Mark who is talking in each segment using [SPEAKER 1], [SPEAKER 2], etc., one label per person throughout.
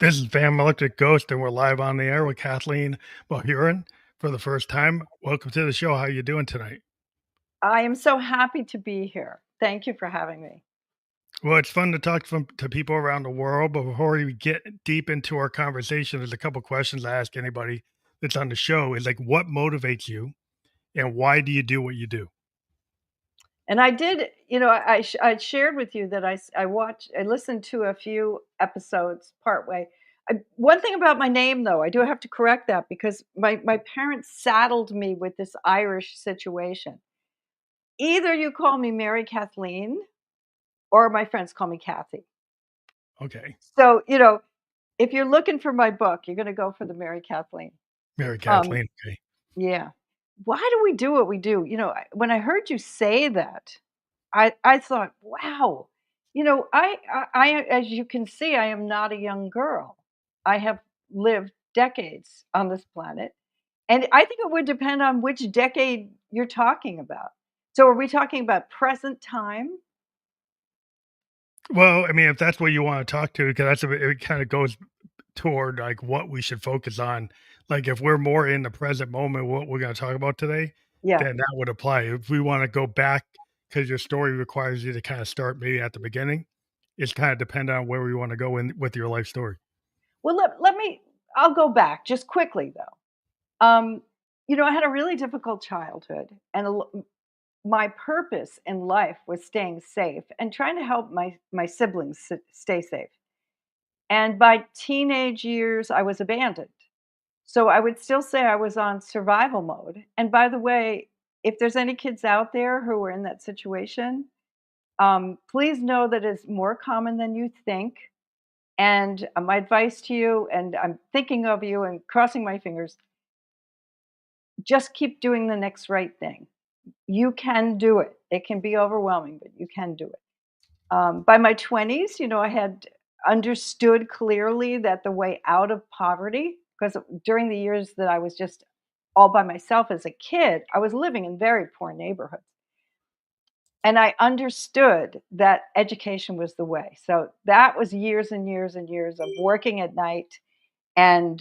[SPEAKER 1] This is Van Electric Ghost, and we're live on the air with Kathleen Mehuron for the first time. Welcome to the show. How you doing tonight?
[SPEAKER 2] I am so happy to be here. Thank you for having me.
[SPEAKER 1] Well, it's fun to talk to people around the world, but before we get deep into our conversation, there's a couple questions I ask anybody that's on the show. Is like, what motivates you, and why do you do what you do?
[SPEAKER 2] And I did, I shared with you that I listened to a few episodes partway. One thing about my name, though, I do have to correct that because my parents saddled me with this Irish situation. Either you call me Mary Kathleen, or my friends call me Kathy.
[SPEAKER 1] Okay,
[SPEAKER 2] So, if you're looking for my book, you're going to go for the Mary Kathleen.
[SPEAKER 1] Mary
[SPEAKER 2] Um,
[SPEAKER 1] Kathleen. Okay.
[SPEAKER 2] yeah. Why do we do what we do? When I heard you say that, I thought, wow, as you can see, I am not a young girl. I have lived decades on this planet, and I think it would depend on which decade you're talking about. So, are we talking about present time?
[SPEAKER 1] Well, I mean, if that's what you want to talk to, because it kind of goes toward like what we should focus on. Like if we're more in the present moment, what we're going to talk about today,
[SPEAKER 2] Yeah.
[SPEAKER 1] then that would apply. If we want to go back, because your story requires you to kind of start maybe at the beginning, it's kind of dependent on where we want to go in with your life story.
[SPEAKER 2] Well, let me. I'll go back just quickly though. Um, I had a really difficult childhood, and my purpose in life was staying safe and trying to help my siblings stay safe. And by teenage years, I was abandoned. So I would still say I was on survival mode. And by the way, if there's any kids out there who are in that situation, please know that it's more common than you think. And my advice to you, and I'm thinking of you and crossing my fingers, just keep doing the next right thing. You can do it. It can be overwhelming, but you can do it. By my 20s, I had understood clearly that the way out of poverty, because during the years that I was just all by myself as a kid, I was living in very poor neighborhoods. And I understood that education was the way. So that was years and years and years of and working at night and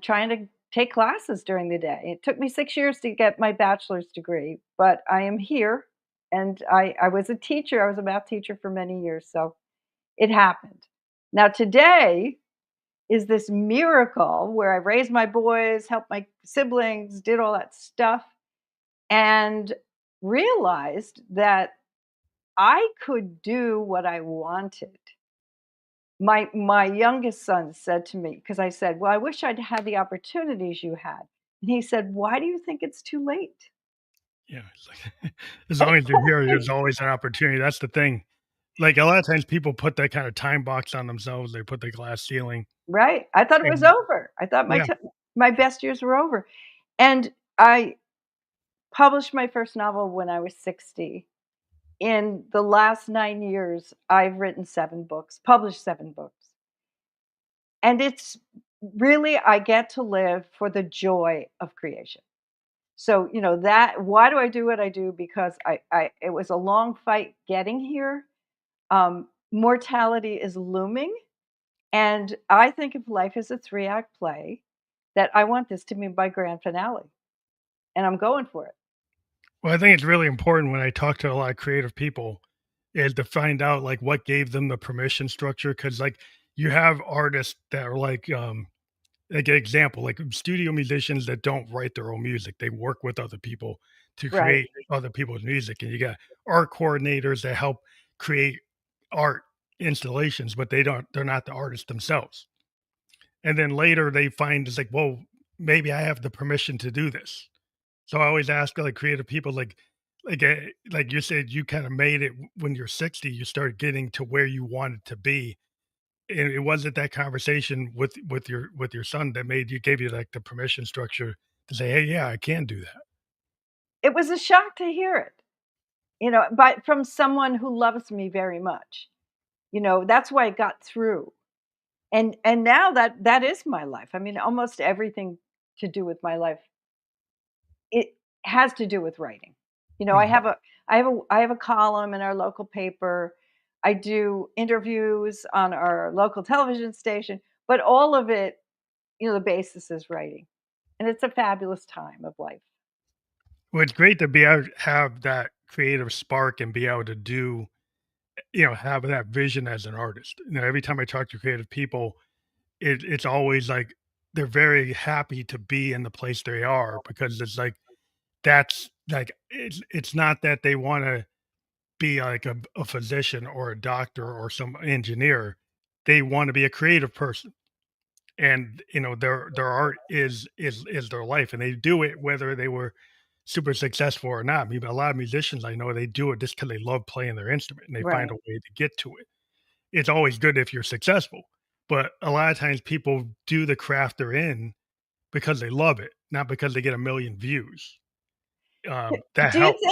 [SPEAKER 2] trying to take classes during the day. It took me 6 years to get my bachelor's degree, but I am here, and I was a teacher. I was a math teacher for many years, so it happened. Now, today is this miracle where I raised my boys, helped my siblings, did all that stuff, and realized that I could do what I wanted. My youngest son said to me, because I said, "Well, I wish I'd had the opportunities you had." And he said, "Why do you think it's too late?"
[SPEAKER 1] Yeah. It's like, as long as you're here, there's always an opportunity. That's the thing. Like a lot of times people put that kind of time box on themselves. They put the glass ceiling.
[SPEAKER 2] Right. I thought it was
[SPEAKER 1] And
[SPEAKER 2] over. I thought
[SPEAKER 1] yeah,
[SPEAKER 2] my best years were over. And I published my first novel when I was 60. In the last 9 years, I've written 7 books, published 7 books. And it's really, I get to live for the joy of creation. So, that why do I do what I do? Because I it was a long fight getting here. Mortality is looming, and I think if life is a 3-act play, that I want this to be my grand finale, and I'm going for it.
[SPEAKER 1] well, I think it's really important when I talk to a lot of creative people is to find out like what gave them the permission structure. Cause like you have artists that are like an example, like studio musicians that don't write their own music. They work with other people to
[SPEAKER 2] Right.
[SPEAKER 1] create other people's music. And you got art coordinators that help create art installations, but they're not the artists themselves. And then later they find it's like, well, maybe I have the permission to do this. So I always ask like creative people, like you said, you kind of made it when you're 60. You started getting to where you wanted to be, and it wasn't that conversation with your son that made you gave you like the permission structure to say, hey, yeah, I can do that.
[SPEAKER 2] It was a shock to hear it, but from someone who loves me very much. That's why I got through. And now that is my life. I mean, almost everything to do with my life, it has to do with writing. I
[SPEAKER 1] Mhm.
[SPEAKER 2] have a column in our local paper. I do interviews on our local television station, but all of it, the basis is writing. And it's a fabulous time of life.
[SPEAKER 1] Well, it's great to be able to have that creative spark and be able to do, have that vision as an artist. Every time I talk to creative people, it's always like they're very happy to be in the place they are because it's like that's like it's not that they want to be like a physician or a doctor or some engineer. They want to be a creative person. And their art is their life, and they do it whether they were super successful or not. I mean, a lot of musicians I know, they do it just because they love playing their instrument and they find a
[SPEAKER 2] Right.
[SPEAKER 1] way to get to it. It's always good if you're successful, but a lot of times people do the craft they're in because they love it, not because they get a million views. That
[SPEAKER 2] Do you
[SPEAKER 1] helps.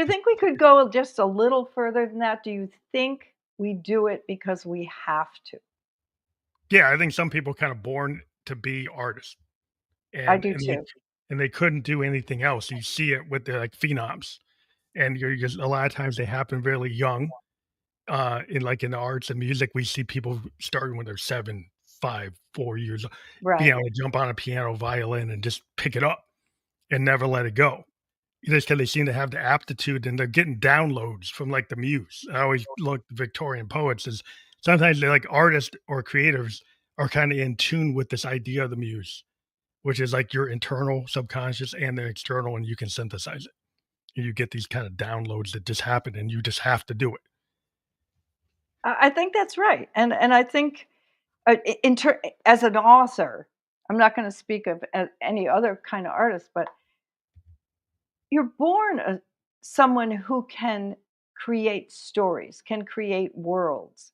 [SPEAKER 2] think we could go just a little further than that? Do you think we do it because we have to?
[SPEAKER 1] Yeah, I think some people kind of born to be artists,
[SPEAKER 2] I
[SPEAKER 1] and
[SPEAKER 2] do
[SPEAKER 1] and they
[SPEAKER 2] too.
[SPEAKER 1] and they couldn't do anything else. You see it with the like phenoms, and you're just a lot of times they happen really young. In the arts and music, we see people starting when they're 7, 5, 4 years old, being
[SPEAKER 2] Right.
[SPEAKER 1] able to jump on a piano, violin, and just pick it up and never let it go. Just 'cause they seem to have the aptitude and they're getting downloads from, like, the muse. I always look at Victorian poets as sometimes they're like artists or creators are kinda in tune with this idea of the muse, which is like your internal subconscious and the external, and you can synthesize it. And you get these kind of downloads that just happen, and you just have to do it.
[SPEAKER 2] I think that's right, and I think, as an author, I'm not gonna speak of any other kind of artist, but you're born someone who can create stories, can create worlds.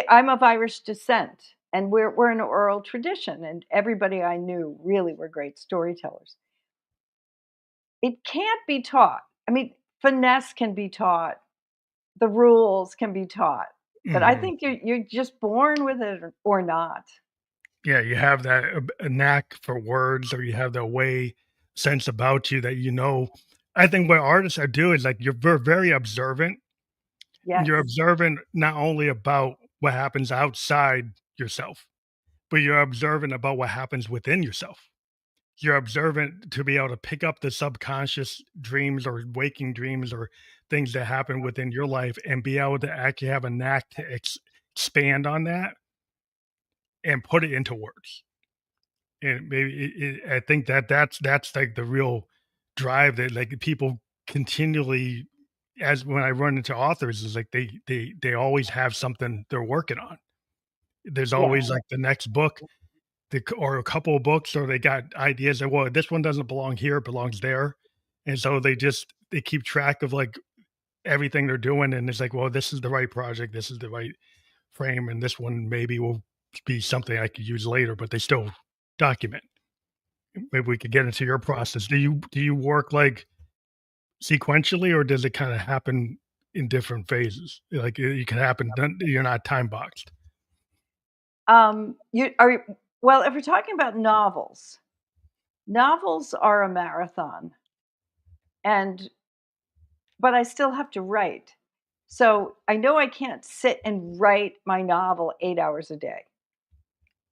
[SPEAKER 2] I'm of Irish descent, and we're an oral tradition, and everybody I knew really were great storytellers. It can't be taught. I mean, finesse can be taught, the rules can be taught, but I
[SPEAKER 1] Mhm.
[SPEAKER 2] think you're just born with it or not.
[SPEAKER 1] Yeah, you have that a knack for words, or you have that way sense about you that I think what artists are doing is, like, you're very observant, and you're
[SPEAKER 2] Yes.
[SPEAKER 1] observant not only about what happens outside yourself, but you're observant about what happens within yourself. You're observant to be able to pick up the subconscious dreams or waking dreams or things that happen within your life and be able to actually have a knack to expand on that and put it into words. And maybe I think that's like the real drive that like people continually, as when I run into authors, is like they always have something they're working on. There's
[SPEAKER 2] Yes.
[SPEAKER 1] always like the next book, or a couple of books, or they got ideas that, well, this one doesn't belong here, it belongs there, and so they keep track of like everything they're doing, and it's like, well, this is the right project, this is the right frame, and this one maybe will be something I could use later, but they still document. Maybe we could get into your process. Do you work, like, sequentially, or does it kinda happen in different phases? Like, it can happen then you're not time boxed.
[SPEAKER 2] You are well, if we're talking about novels, novels are a marathon, and but I still have to write. So I know I can't sit and write my novel 8 hours a day.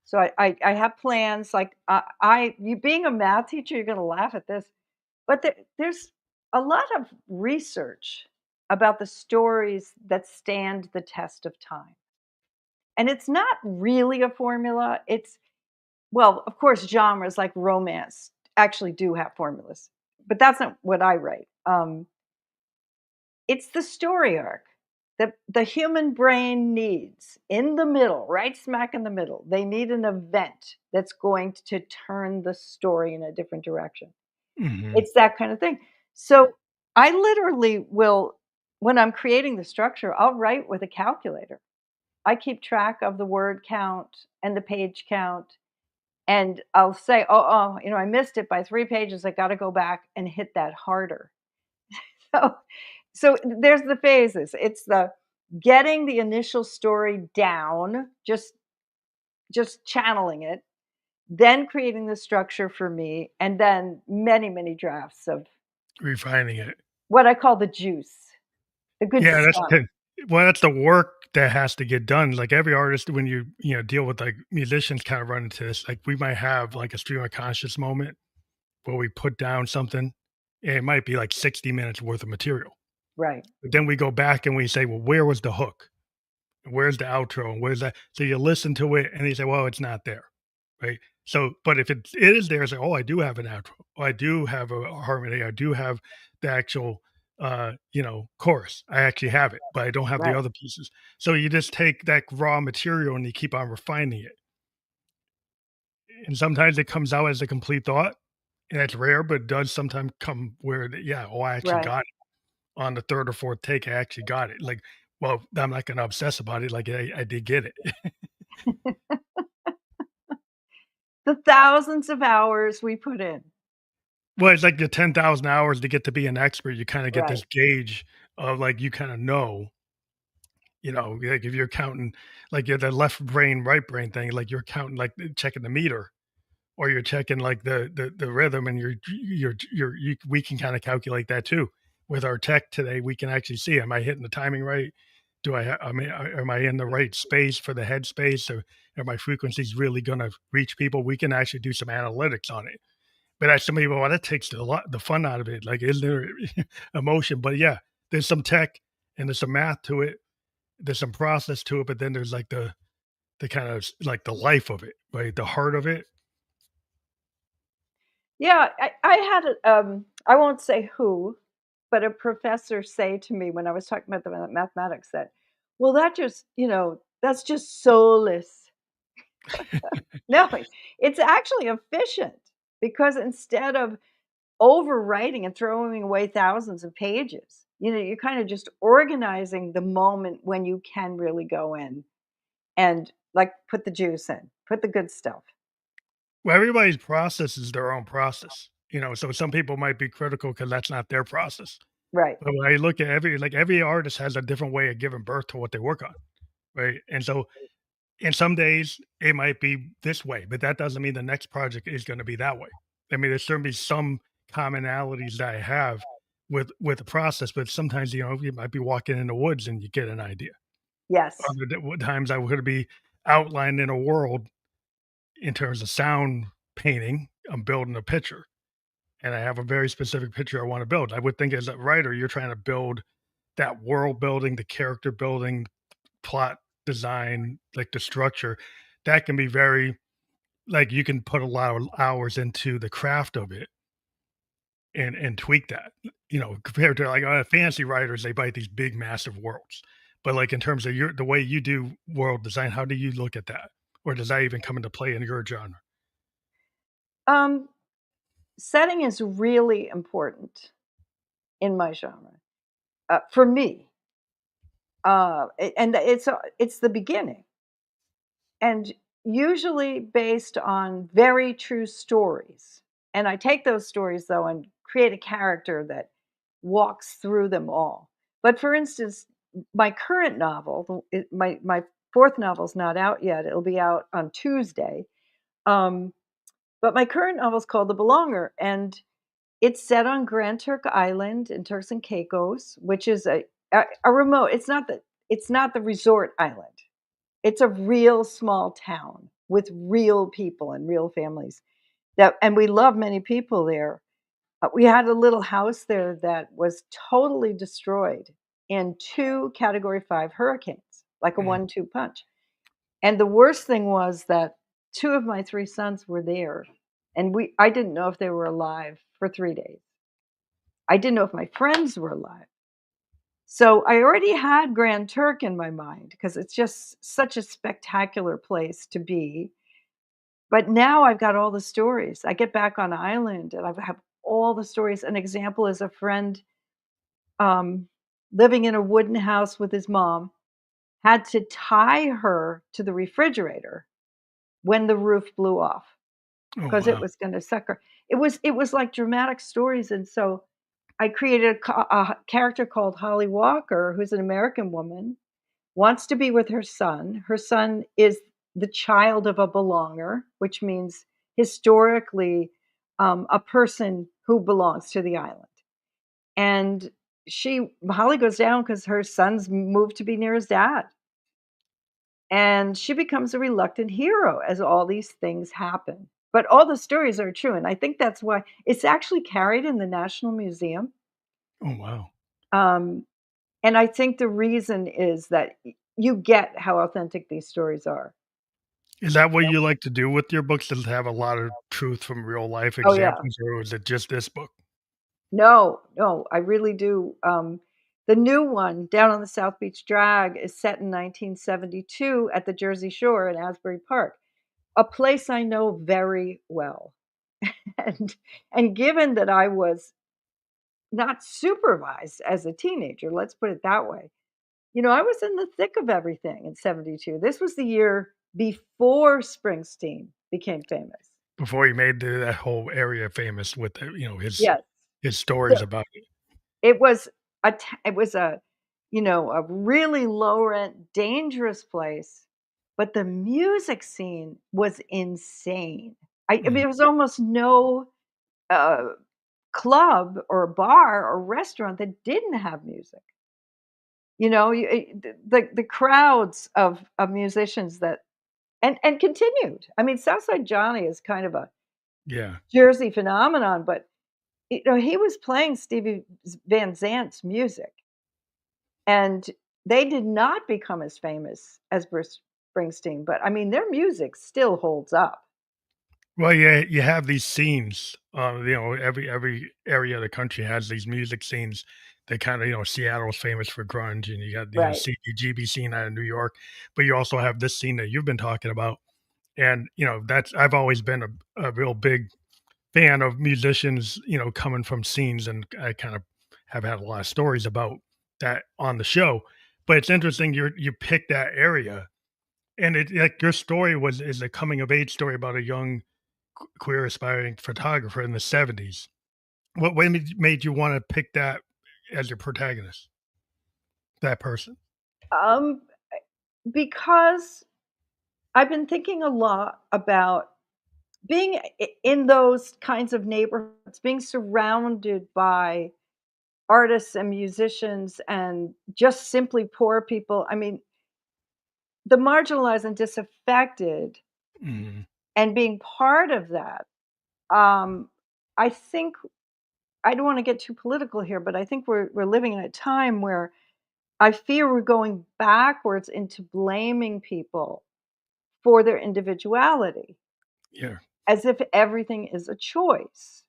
[SPEAKER 2] So I have plans. Like you being a math teacher, you're going to laugh at this, but there's a lot of research about the stories that stand the test of time, and it's not really a formula. Well, of course, genres like romance actually do have formulas, but that's not what I write. It's the story arc that the human brain needs in the middle, right smack in the middle. They need an event that's going to turn the story in a different direction.
[SPEAKER 1] Mhm.
[SPEAKER 2] It's that kind of thing. So I literally will, when I'm creating the structure, I'll write with a calculator. I keep track of the word count and the page count. And I'll say, oh, I missed it by 3 pages. I got to go back and hit that harder. So so there's the phases. It's the getting the initial story down, just channeling it, then creating the structure for me, and then many, many drafts of
[SPEAKER 1] Refining it.
[SPEAKER 2] what I call the juice, the good
[SPEAKER 1] Yeah, that's
[SPEAKER 2] stuff.
[SPEAKER 1] good. Well, that's the work that has to get done. Like every artist, when you deal with like musicians, kind of run into this. Like we might have like a stream of conscious moment where we put down something, and it might be like 60 minutes worth of material.
[SPEAKER 2] Right,
[SPEAKER 1] But then we go back and we say, well, where was the hook? Where's the outro? And where's that? So you listen to it and you say, well, it's not there. Right. So, but if it is there, it's like, oh, I do have an outro. Oh, I do have a harmony. I do have the actual, chorus. I actually have it, but I don't have the
[SPEAKER 2] right.
[SPEAKER 1] other pieces. So you just take that raw material and you keep on refining it. And sometimes it comes out as a complete thought, and that's rare, but it does sometimes come where, yeah, oh, I actually
[SPEAKER 2] Right.
[SPEAKER 1] got it on the third or fourth take. I actually got it. Like, well, I'm not going to obsess about it. Like, I did get it.
[SPEAKER 2] The thousands of hours we put in.
[SPEAKER 1] Well, it's like the 10,000 hours to get to be an expert. You kind of get
[SPEAKER 2] Right.
[SPEAKER 1] this gauge of like, you kind of know, like if you're counting, like you're the left brain, right brain thing, like you're counting, like checking the meter, or you're checking like the rhythm, and we can kind of calculate that too. With our tech today, we can actually see, am I hitting the timing right? Am I in the right space for the head space? Or are my frequencies really going to reach people? We can actually do some analytics on it. But as somebody, well, that takes the fun out of it. Like, is there emotion? But yeah, there's some tech and there's some math to it. There's some process to it, but then there's like the kind of like the life of it, right? The heart of it.
[SPEAKER 2] Yeah, I had I won't say who, but a professor say to me when I was talking about the mathematics that, well, that just, that's just soulless. No, it's actually efficient because instead of overwriting and throwing away thousands of pages, you're kind of just organizing the moment when you can really go in and like put the juice in, put the good stuff.
[SPEAKER 1] Well, everybody's process is their own process, so some people might be critical because that's not their process.
[SPEAKER 2] Right.
[SPEAKER 1] But when I look at every artist has a different way of giving birth to what they work on, right? And so in some days it might be this way, but that doesn't mean the next project is going to be that way. I mean, there's certainly some commonalities that I have with the process, but sometimes you might be walking in the woods and you get an idea.
[SPEAKER 2] Yes.
[SPEAKER 1] Times I would be outlined in a world in terms of sound painting. I'm building a picture, and I have a very specific picture I want to build. I would think as a writer, you're trying to build that world building, the character building, plot design, like the structure. That can be very, like, you can put a lot of hours into the craft of it and tweak that. Compared to like fancy writers, they bite these big, massive worlds. But like in terms of the way you do world design, how do you look at that, or does that even come into play in your genre?
[SPEAKER 2] Um, Setting is really important in my genre, for me, and it's the beginning, and usually based on very true stories. And I take those stories though and create a character that walks through them all. But for instance, my current novel, my fourth novel's not out yet. It'll be out on Tuesday. Um, but my current novel is called The Belonger, and it's set on Grand Turk Island in Turks and Caicos, which is a remote. It's not the resort island. It's a real small town with real people and real families. And we love many people there. We had a little house there that was totally destroyed in two Category 5 hurricanes, like a
[SPEAKER 1] Mm.
[SPEAKER 2] 1-2 punch. And the worst thing was that two of my three sons were there, and I didn't know if they were alive for 3 days. I didn't know if my friends were alive. So I already had Grand Turk in my mind because it's just such a spectacular place to be. But now I've got all the stories. I get back on island and I have all the stories. An example is a friend um, living in a wooden house with his mom had to tie her to the refrigerator when the roof blew off
[SPEAKER 1] Oh,
[SPEAKER 2] because it
[SPEAKER 1] wow.
[SPEAKER 2] was going to suck her. It was like dramatic stories, and so I created a character called Holly Walker, who's an American woman, wants to be with her son. Her son is the child of a belonger, which means historically a person who belongs to the island. And Holly goes down because her son's moved to be near his dad, and she becomes a reluctant hero as all these things happen. But all the stories are true, and I think that's why it's actually carried in the National Museum.
[SPEAKER 1] Oh, wow.
[SPEAKER 2] Um, and I think the reason is that you get how authentic these stories are.
[SPEAKER 1] Is that what
[SPEAKER 2] You know?
[SPEAKER 1] you like to do with your books? Does it have a lot of truth from real life
[SPEAKER 2] Oh yeah.
[SPEAKER 1] examples, or is it just this book?
[SPEAKER 2] No, no, I really do. The new one, Down on the South Beach Drag, is set in 1972 at the Jersey Shore in Asbury Park, a place I know very well. And and given that I was not supervised as a teenager, let's put it that way. I was in the thick of everything in 72. This was the year before Springsteen became famous.
[SPEAKER 1] Before he made that whole area famous with
[SPEAKER 2] Yes.
[SPEAKER 1] his stories
[SPEAKER 2] So
[SPEAKER 1] about it.
[SPEAKER 2] it was a really low rent, dangerous place, but the music scene was insane. I
[SPEAKER 1] Mm,
[SPEAKER 2] mean, it was almost no, uh, club or bar or restaurant that didn't have music. The crowds of musicians that and continued. I mean, Southside Johnny is kind of a
[SPEAKER 1] yeah.
[SPEAKER 2] Jersey phenomenon, but, he was playing Stevie Van Zandt's music. And they did not become as famous as Bruce Springsteen, but I mean, their music still holds up.
[SPEAKER 1] Well, yeah, you have these scenes, every area of the country has these music scenes that kinda, Seattle's famous for grunge, and you got the,
[SPEAKER 2] Right.
[SPEAKER 1] CBGB scene out of New York, but you also have this scene that you've been talking about, and, that's I've always been a real big fan of musicians, coming from scenes, and I kind of have had a lot of stories about that on the show, but it's interesting you picked that area, and your story is a coming of age story about a young queer aspiring photographer in the '70s. What made you wanna pick that as your protagonist, that person?
[SPEAKER 2] Um, because I've been thinking a lot about being in those kinds of neighborhoods, being surrounded by artists and musicians and just simply poor people. I mean, the marginalized and disaffected
[SPEAKER 1] Mhm.
[SPEAKER 2] and being part of that. Um, I think I don't want to get too political here, but I think we're living in a time where I fear we're going backwards into blaming people for their individuality
[SPEAKER 1] Yeah.
[SPEAKER 2] as if everything is a choice.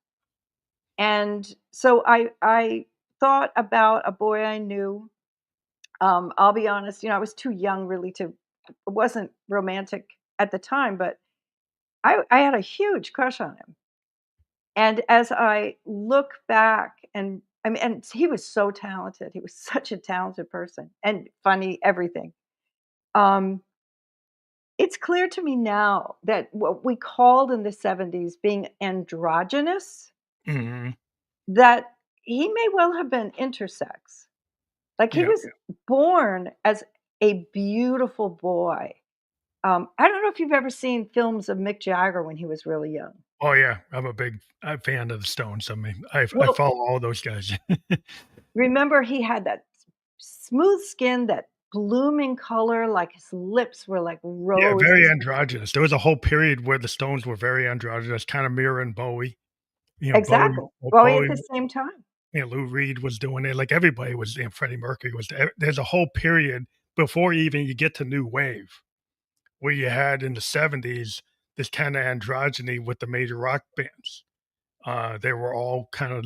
[SPEAKER 2] And so I thought about a boy I knew. I'll be honest, I was too young really to it wasn't romantic at the time, but I had a huge crush on him. And as I look back and I mean, and he was so talented. He was such a talented person and funny, everything. Um, it's clear to me now that what we called in the 70s being androgynous,
[SPEAKER 1] Mhm.
[SPEAKER 2] that he may well have been intersex. Like he
[SPEAKER 1] Yeah.
[SPEAKER 2] was born as a beautiful boy. I don't know if you've ever seen films of Mick Jagger when he was really young.
[SPEAKER 1] Oh, yeah. I'm a big fan of the Stones. I mean, I
[SPEAKER 2] Well,
[SPEAKER 1] follow all those guys.
[SPEAKER 2] remember, he had that smooth skin, that blooming color, like his lips were like
[SPEAKER 1] Yeah, very
[SPEAKER 2] roses.
[SPEAKER 1] androgynous. There was a whole period where the Stones were very androgynous, kinda mirroring Bowie.
[SPEAKER 2] Exactly. Bowie at
[SPEAKER 1] Bowie,
[SPEAKER 2] the same time.
[SPEAKER 1] Lou Reed was doing it, like, everybody was, Freddie Mercury was there's a whole period before even you get to new wave, where you had in the '70s this kinda androgyny with the major rock bands. They were all kind of,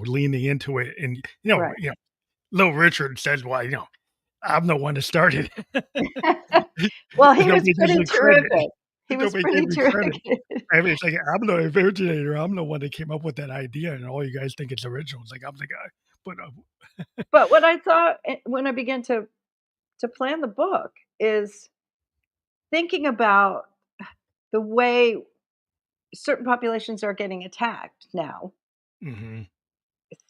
[SPEAKER 1] leaning into it, and,
[SPEAKER 2] Right.
[SPEAKER 1] Little Richard says, "Well, I'm the one that started it."
[SPEAKER 2] Well, he was
[SPEAKER 1] Nobody gives
[SPEAKER 2] pretty
[SPEAKER 1] me credit.
[SPEAKER 2] terrific. He was
[SPEAKER 1] Nobody gave
[SPEAKER 2] pretty
[SPEAKER 1] me credit.
[SPEAKER 2] terrific.
[SPEAKER 1] I mean, it's like, I'm the originator. I'm the one that came up with that idea, and all you guys think it's original. It's like, I'm the guy. But,
[SPEAKER 2] But what I thought when I began to plan the book is thinking about the way certain populations are getting attacked now.
[SPEAKER 1] mhm.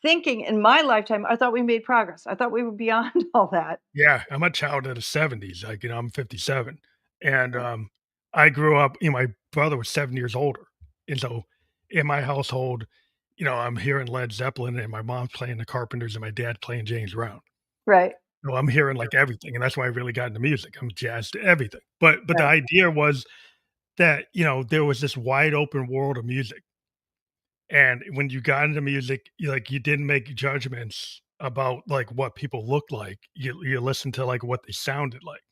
[SPEAKER 2] Thinking in my lifetime, I thought we made progress. I thought we were beyond all that.
[SPEAKER 1] Yeah, I'm a child of the '70s. Like, I'm 57, and, I grew up my brother was 7 years older, and so in my household, I'm hearing Led Zeppelin and my mom's playing the Carpenters and my dad playing James Brown.
[SPEAKER 2] Right,
[SPEAKER 1] So I'm hearing, like, everything, and that's why I really got into music. I'm jazzed to everything. But the
[SPEAKER 2] right,
[SPEAKER 1] idea was that, there was this wide open world of music, and when you got into music, you didn't make judgments about, like, what people looked like. You listened to, like, what they sounded like.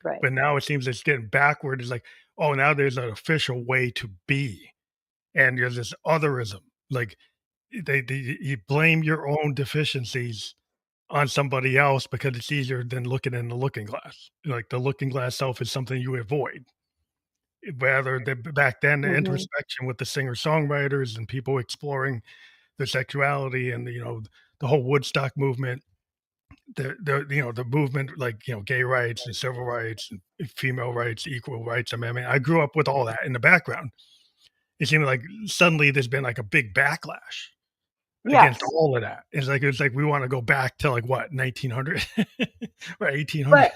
[SPEAKER 2] right.
[SPEAKER 1] But now it seems it's getting backward. It's like, oh, now there's an official way to be, and there's this otherism. Like, they you blame your own deficiencies on somebody else because it's easier than looking in the looking glass. Like, the looking glass self is something you avoid. Rather than back then, the
[SPEAKER 2] Mhm.
[SPEAKER 1] introspection with the singer-songwriters and people exploring their sexuality and, the whole Woodstock movement, the movement, like, gay rights and civil rights and female rights, equal rights. I mean, I grew up with all that in the background. It seemed like suddenly there's been, like, a big backlash against
[SPEAKER 2] Yes,
[SPEAKER 1] all of that. It's like we wanna go back to, like, what, 1900 or 1800?
[SPEAKER 2] but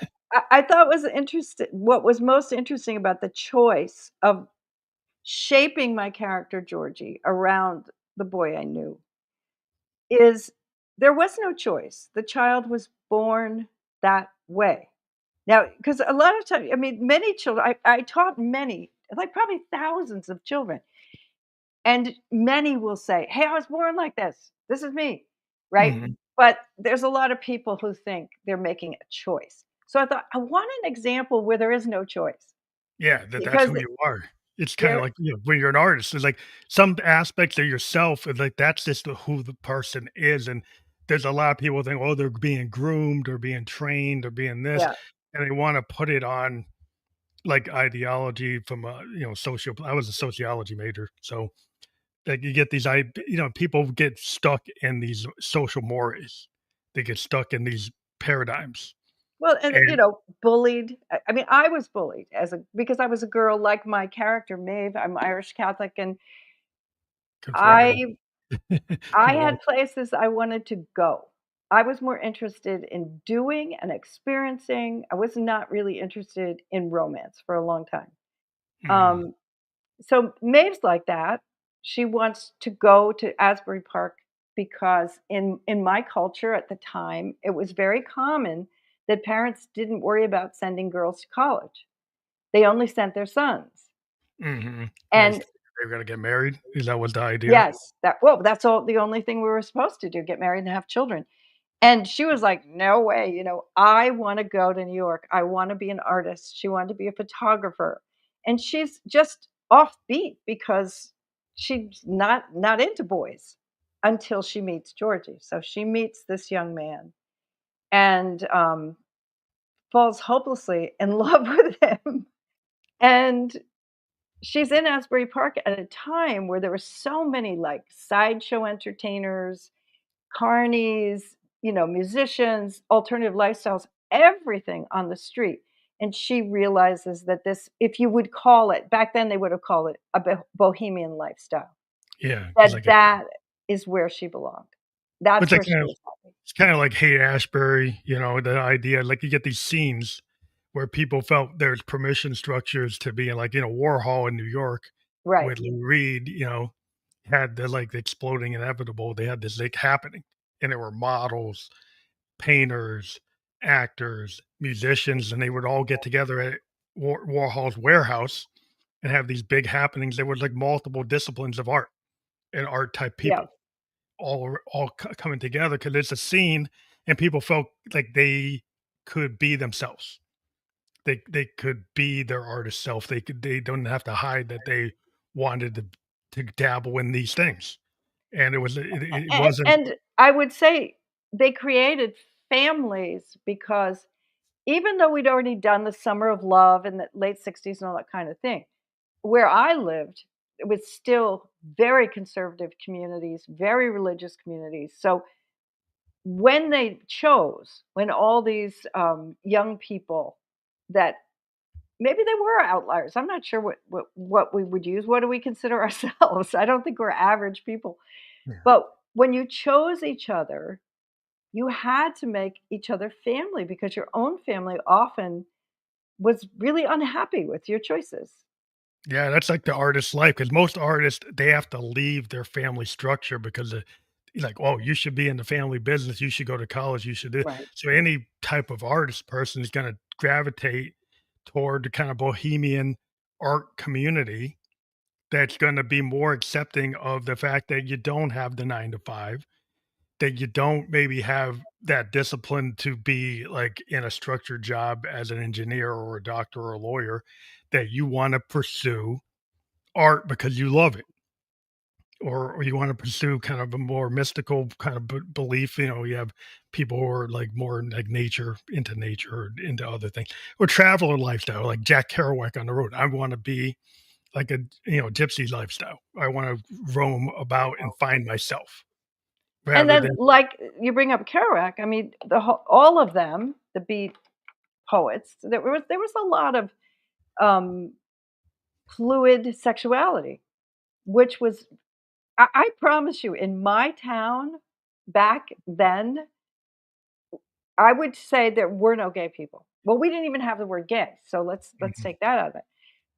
[SPEAKER 2] I thought was interesting what was most interesting about the choice of shaping my character Georgie around the boy I knew is there was no choice. The child was born that way. Now, because a lot of times, I mean, many children, I taught many, like probably thousands of children, and many will say, "Hey, I was born like this. This is me." Right?
[SPEAKER 1] Mhm.
[SPEAKER 2] But there's a lot of people who think they're making a choice. So I thought, I want an example where there is no choice
[SPEAKER 1] Yeah, that's
[SPEAKER 2] because
[SPEAKER 1] who you are. It's kinda
[SPEAKER 2] there
[SPEAKER 1] like, when you're an artist, it's like some aspects of yourself, and, like, that's just who the person is, and there's a lot of people think, "Oh, they're being groomed or being trained or being this,"
[SPEAKER 2] yeah.
[SPEAKER 1] and they wanna put it on, like, ideology from, social I was a sociology major, so, like, you get these people get stuck in these social mores. They get stuck in these paradigms,
[SPEAKER 2] Well, and,
[SPEAKER 1] and
[SPEAKER 2] bullied. I mean, I was bullied as a because I was a girl like my character, Maeve. I'm Irish Catholic, and
[SPEAKER 1] conformity.
[SPEAKER 2] I I
[SPEAKER 1] People
[SPEAKER 2] had places I wanted to go. I was more interested in doing and experiencing. I was not really interested in romance for a long time.
[SPEAKER 1] mhm,
[SPEAKER 2] Um, so Maeve's like that. She wants to go to Asbury Park because in my culture at the time, it was very common that parents didn't worry about sending girls to college. They only sent their sons.
[SPEAKER 1] mhm, and
[SPEAKER 2] And
[SPEAKER 1] they're gonna get married? Is that was the idea?
[SPEAKER 2] yes, that's all the only thing we were supposed to do, get married and have children. And she was like, "No way, I wanna go to New York. I wanna be an artist." She wanted to be a photographer. And she's just offbeat because she's not into boys until she meets Georgie. So she meets this young man and, falls hopelessly in love with him. And she's in Asbury Park at a time where there were so many, like, sideshow entertainers, carnies, musicians, alternative lifestyles, everything on the street. And she realizes that this, if you would call it, back then they would have called it a bohemian lifestyle,
[SPEAKER 1] Yeah, it's
[SPEAKER 2] that
[SPEAKER 1] like a
[SPEAKER 2] that is where she belonged. That's
[SPEAKER 1] it's like
[SPEAKER 2] where she was happy.
[SPEAKER 1] it's kinda like Haight-Ashbury, the idea, like, you get these scenes where people felt there's permission structures to be in, like, Warhol in New York
[SPEAKER 2] Right.
[SPEAKER 1] with Lou Reed, had the, like, the exploding inevitable. They had this, like, happening, and there were models, painters, actors, musicians, and they would all get together at Warhol's warehouse and have these big happenings. There was, like, multiple disciplines of art and art type
[SPEAKER 2] Yeah.
[SPEAKER 1] people all coming together because it's a scene, and people felt like they could be themselves. They could be their artist self. They don't have to hide that they wanted to dabble in these things, and it wasn't.
[SPEAKER 2] And I would say they created families because even though we'd already done the summer of love in the late 60s and all that kind of thing, where I lived, it was still very conservative communities, very religious communities. So when all these young people that maybe they were outliers, I'm not sure what we would use. What do we consider ourselves? I don't think we're average people.
[SPEAKER 1] Yeah.
[SPEAKER 2] But when you chose each other, you had to make each other family because your own family often was really unhappy with your choices.
[SPEAKER 1] Yeah, that's like the artist's life because most artists, they have to leave their family structure because of like, "Oh, you should be in the family business, you should go to college, you should do"
[SPEAKER 2] Right.
[SPEAKER 1] so any type of artist person is gonna gravitate toward the kind of bohemian art community that's gonna be more accepting of the fact that you don't have the 9 to 5, that you don't maybe have that discipline to be, like, in a structured job as an engineer or a doctor or a lawyer, that you wanna pursue art because you love it, or you want to pursue kind of a more mystical kind of belief. You know, you have people who are like more like nature, or into other things, or traveler lifestyle, like Jack Kerouac on the road. I want to be like a gypsy lifestyle. I want to roam about and find myself
[SPEAKER 2] And
[SPEAKER 1] rather
[SPEAKER 2] then,
[SPEAKER 1] than
[SPEAKER 2] like, you bring up Kerouac, I mean, all of them, the Beat poets, there was a lot of, um, fluid sexuality, which was I promise you, in my town back then, I would say there were no gay people. Well, we didn't even have the word gay, so let's
[SPEAKER 1] Mhm.
[SPEAKER 2] take that out of it.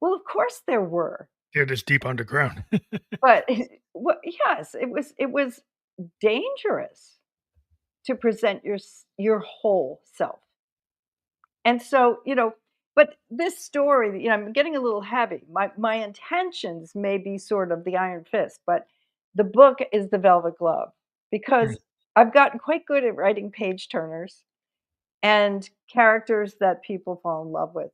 [SPEAKER 2] Well, of course there were,
[SPEAKER 1] They're just deep underground.
[SPEAKER 2] but yes, it was dangerous to present your whole self. And so, but this story, I'm getting a little heavy. My intentions may be sort of the Iron Fist, but the book is the Velvet Glove
[SPEAKER 1] Mm.
[SPEAKER 2] because I've gotten quite good at writing page turners and characters that people fall in love with.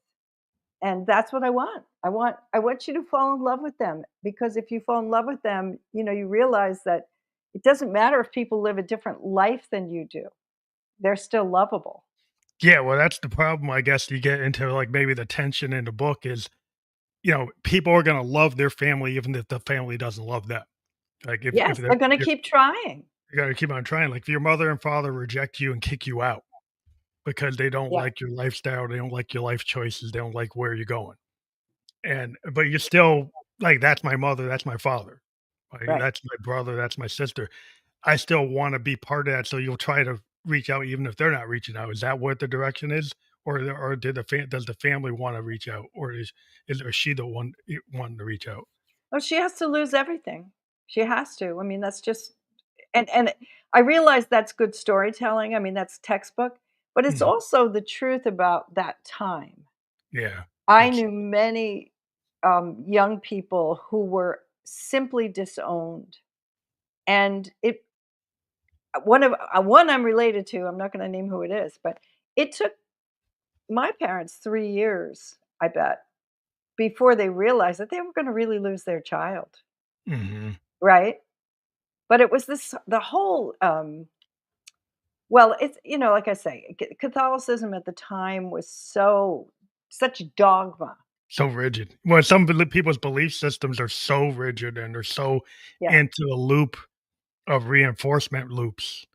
[SPEAKER 2] And that's what I want. I want you to fall in love with them because if you fall in love with them, you realize that it doesn't matter if people live a different life than you do. They're still lovable.
[SPEAKER 1] Yeah, well, that's the problem. I guess you get into like maybe the tension in the book is people are gonna love their family even if the family doesn't love them. Like if
[SPEAKER 2] Yes, they're going to
[SPEAKER 1] you're
[SPEAKER 2] keep trying.
[SPEAKER 1] you gotta keep on trying. Like, if your mother and father reject you and kick you out because they don't
[SPEAKER 2] Yeah,
[SPEAKER 1] like your lifestyle, they don't like your life choices, they don't like where you're going, but you're still like, "That's my mother, that's my father, like,
[SPEAKER 2] right.
[SPEAKER 1] that's my brother, that's my sister." I still wanna be part of that, so you'll try to reach out even if they're not reaching out. Is that what the direction is? Or does the family wanna reach out? Or is she the one wanting to reach out?
[SPEAKER 2] Oh, she has to lose everything. She has to. I mean, that's just and I realize that's good storytelling. I mean, that's textbook, but it's
[SPEAKER 1] Mhm.
[SPEAKER 2] also the truth about that time.
[SPEAKER 1] Yeah.
[SPEAKER 2] I
[SPEAKER 1] It's
[SPEAKER 2] knew many young people who were simply disowned, and it one I'm related to. I'm not going to name who it is, but it took my parents 3 years, I bet, before they realized that they were going to really lose their child.
[SPEAKER 1] Mhm.
[SPEAKER 2] Right? But it was the whole, well, it's like I say, Catholicism at the time was such dogma.
[SPEAKER 1] So rigid. Well, some people's belief systems are so rigid and they're so
[SPEAKER 2] Yeah,
[SPEAKER 1] into a loop of reinforcement loops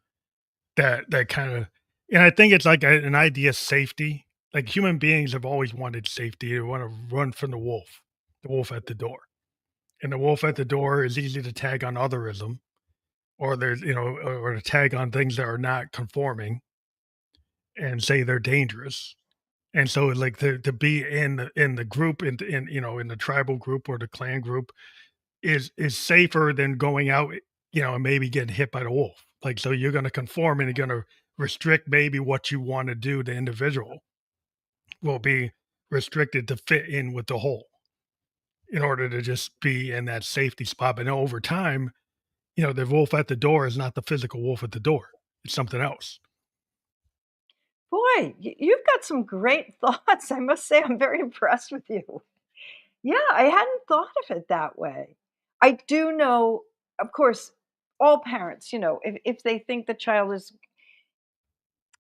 [SPEAKER 1] that kinda and I think it's like an idea of safety. Like, human beings have always wanted safety. They wanna run from the wolf at the door. And the wolf at the door is easy to tag on otherism, or there's or to tag on things that are not conforming and say they're dangerous. And so, like, to be in the group, in the tribal group or the clan group is safer than going out, and maybe getting hit by the wolf. Like, so you're gonna conform and you're gonna restrict maybe what you wanna do. The individual will be restricted to fit in with the whole in order to just be in that safety spot. But over time, the wolf at the door is not the physical wolf at the door. It's something else.
[SPEAKER 2] boy, you've got some great thoughts. I must say, I'm very impressed with you. Yeah, I hadn't thought of it that way. I do know, of course, all parents, if they think the child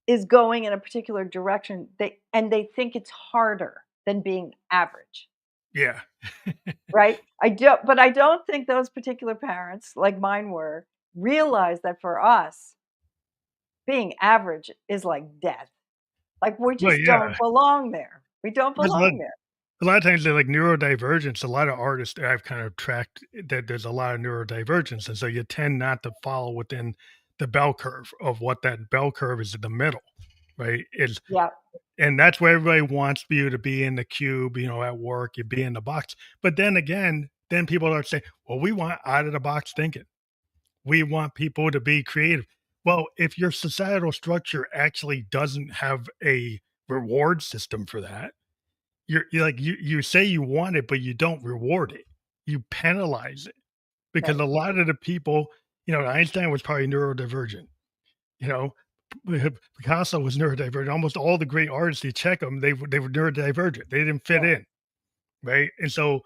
[SPEAKER 2] is going in a particular direction, they think it's harder than being average.
[SPEAKER 1] Yeah.
[SPEAKER 2] Right? I don't think those particular parents, like mine were, realize that for us, being average is like death. Like, we
[SPEAKER 1] Well,
[SPEAKER 2] just
[SPEAKER 1] yeah.
[SPEAKER 2] don't belong there. We don't
[SPEAKER 1] There's a lot
[SPEAKER 2] belong there.
[SPEAKER 1] a lot of times they're like neurodivergence. A lot of artists that I've kind of tracked that there's a lot of neurodivergence, and so you tend not to follow within the bell curve of what that bell curve is in the middle, right? Is
[SPEAKER 2] Yeah.
[SPEAKER 1] And that's where everybody wants you to be in the cube, at work, you be in the box. But then again, then people are saying, well, we want out of the box thinking. We want people to be creative. Well, if your societal structure actually doesn't have a reward system for that, you're like you say you want it, but you don't reward it. You penalize it because
[SPEAKER 2] Right.
[SPEAKER 1] a lot of the people, Einstein was probably neurodivergent. You know, Picasso was neurodivergent. Almost all the great artists, you check them, they were neurodivergent. They didn't fit
[SPEAKER 2] Yeah.
[SPEAKER 1] in, right? And so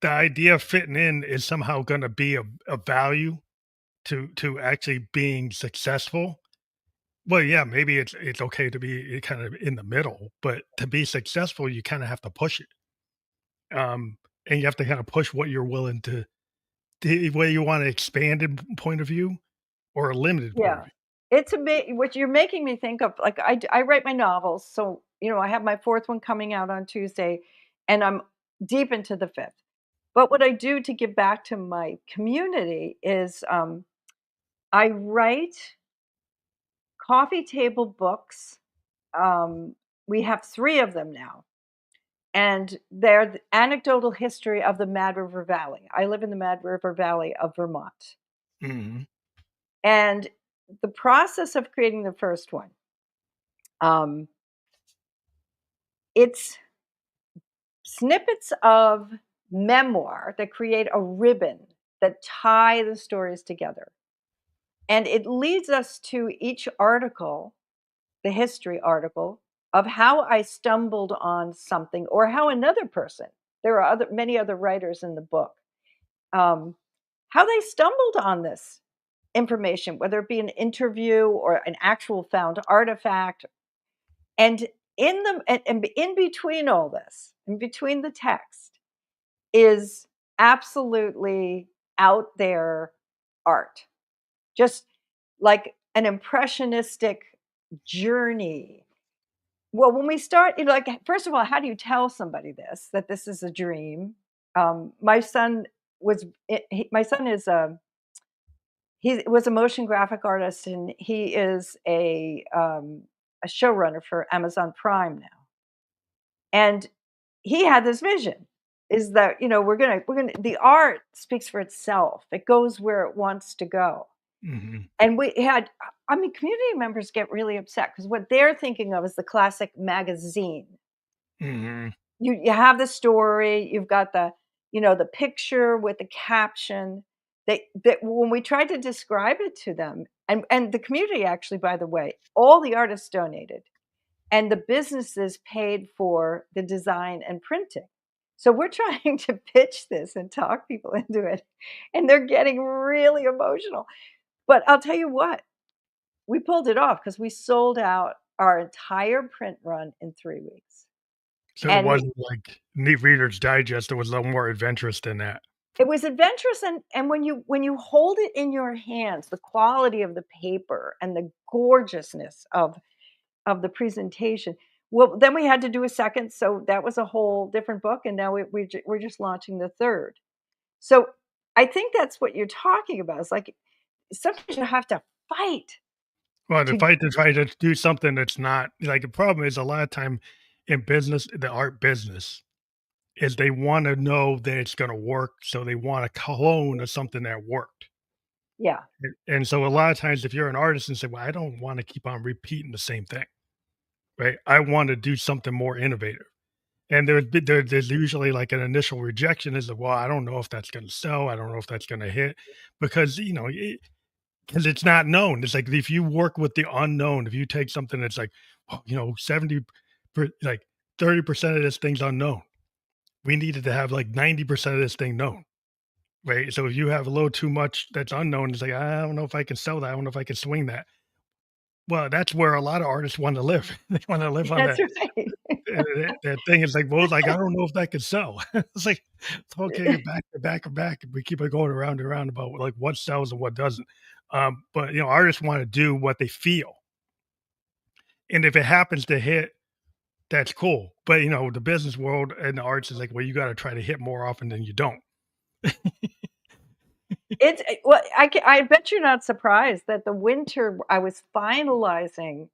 [SPEAKER 1] the idea of fitting in is somehow going to be a value to actually being successful. Well, yeah, maybe it's okay to be kind of in the middle, but to be successful, you kind of have to push it. And you have to kind of push what you're willing to, whether you want an expanded point of view or a limited point of
[SPEAKER 2] Yeah.
[SPEAKER 1] view.
[SPEAKER 2] It's what you're making me think of, like, I write my novels, so, I have my 4th one coming out on Tuesday, and I'm deep into the 5th. But what I do to give back to my community is, I write coffee table books. We have 3 of them now, and they're the anecdotal history of the Mad River Valley. I live in the Mad River Valley of Vermont.
[SPEAKER 1] Mhm.
[SPEAKER 2] And the process of creating the first one, um, it's snippets of memoir that create a ribbon that tie the stories together. And it leads us to each article, the history article, of how I stumbled on something or how another person, there are many other writers in the book, um, how they stumbled on this information, whether it be an interview or an actual found artifact. And and in between all this, in between the text, is absolutely out there art. Just like an impressionistic journey. Well, when we start, like, first of all, how do you tell somebody this, that this is a dream? My son my son is he was a motion graphic artist, and he is a showrunner for Amazon Prime now. And he had this vision is that, we're gonna the art speaks for itself. It goes where it wants to go.
[SPEAKER 1] Mhm.
[SPEAKER 2] And we had I mean, community members get really upset because what they're thinking of is the classic magazine.
[SPEAKER 1] Mhm.
[SPEAKER 2] You have the story, you've got the picture with the caption. That when we tried to describe it to them, and the community actually, by the way, all the artists donated, and the businesses paid for the design and printing. So we're trying to pitch this and talk people into it, and they're getting really emotional. But I'll tell you what, we pulled it off because we sold out our entire print run in 3 weeks.
[SPEAKER 1] So it
[SPEAKER 2] And
[SPEAKER 1] wasn't like Neat Reader's Digest, it was a little more adventurous than that.
[SPEAKER 2] it was adventurous, and when you hold it in your hands, the quality of the paper and the gorgeousness of the presentation. Well, then we had to do a second, so that was a whole different book, and now we're just launching the third. So I think that's what you're talking about. It's like sometimes you have to fight
[SPEAKER 1] Well, the
[SPEAKER 2] to
[SPEAKER 1] fight to try to do something that's not like, the problem is a lot of time in business, the art business, is they wanna know that it's gonna work, so they want a clone of something that worked.
[SPEAKER 2] yeah,
[SPEAKER 1] And so a lot of times if you're an artist and say, "Well, I don't wanna keep on repeating the same thing," right? I wanna do something more innovative. And there's usually like an initial rejection is like, "Well, I don't know if that's gonna sell. I don't know if that's gonna hit," because, because it's not known. It's like if you work with the unknown, if you take something that's like, well, 70 like 30% of this thing's unknown. We needed to have like 90% of this thing known. Right. So if you have a little too much that's unknown, it's like, I don't know if I can sell that. I don't know if I can swing that. Well, that's where a lot of artists want to live. They want to live on
[SPEAKER 2] that's
[SPEAKER 1] that.
[SPEAKER 2] right.
[SPEAKER 1] That thing is like, well, it's like, I don't know if that could sell. It's like, it's okay, back to back and back. We keep it going around and around about like what sells and what doesn't. But artists want to do what they feel. And if it happens to hit, that's cool. But the business world and the arts is like, well, you got to try to hit more often than you don't.
[SPEAKER 2] Well, I bet you're not surprised that the winter I was finalizing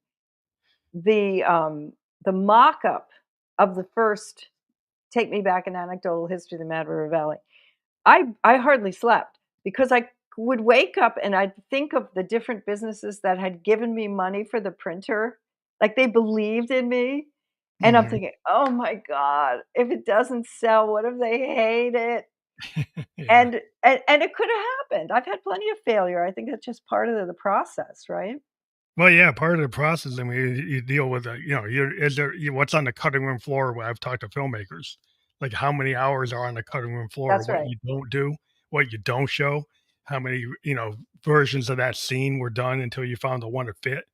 [SPEAKER 2] the, um the mock-up of the first Take Me Back: An Anecdotal History of the Mad River Valley, I hardly slept because I would wake up and I'd think of the different businesses that had given me money for the printer, like, they believed in me, and I'm
[SPEAKER 1] Mhm.
[SPEAKER 2] thinking, "Oh my god, if it doesn't sell, what if they hate it?"
[SPEAKER 1] Yeah.
[SPEAKER 2] And it coulda happened. I've had plenty of failure. I think that's just part of the process, right?
[SPEAKER 1] Well, yeah, part of the process, I mean, you deal with, you're is there what's on the cutting room floor when I've talked to filmmakers, like, how many hours are on the cutting room floor,
[SPEAKER 2] That's
[SPEAKER 1] what
[SPEAKER 2] right.
[SPEAKER 1] you don't do, what you don't show, how many, versions of that scene were done until you found the one that fit,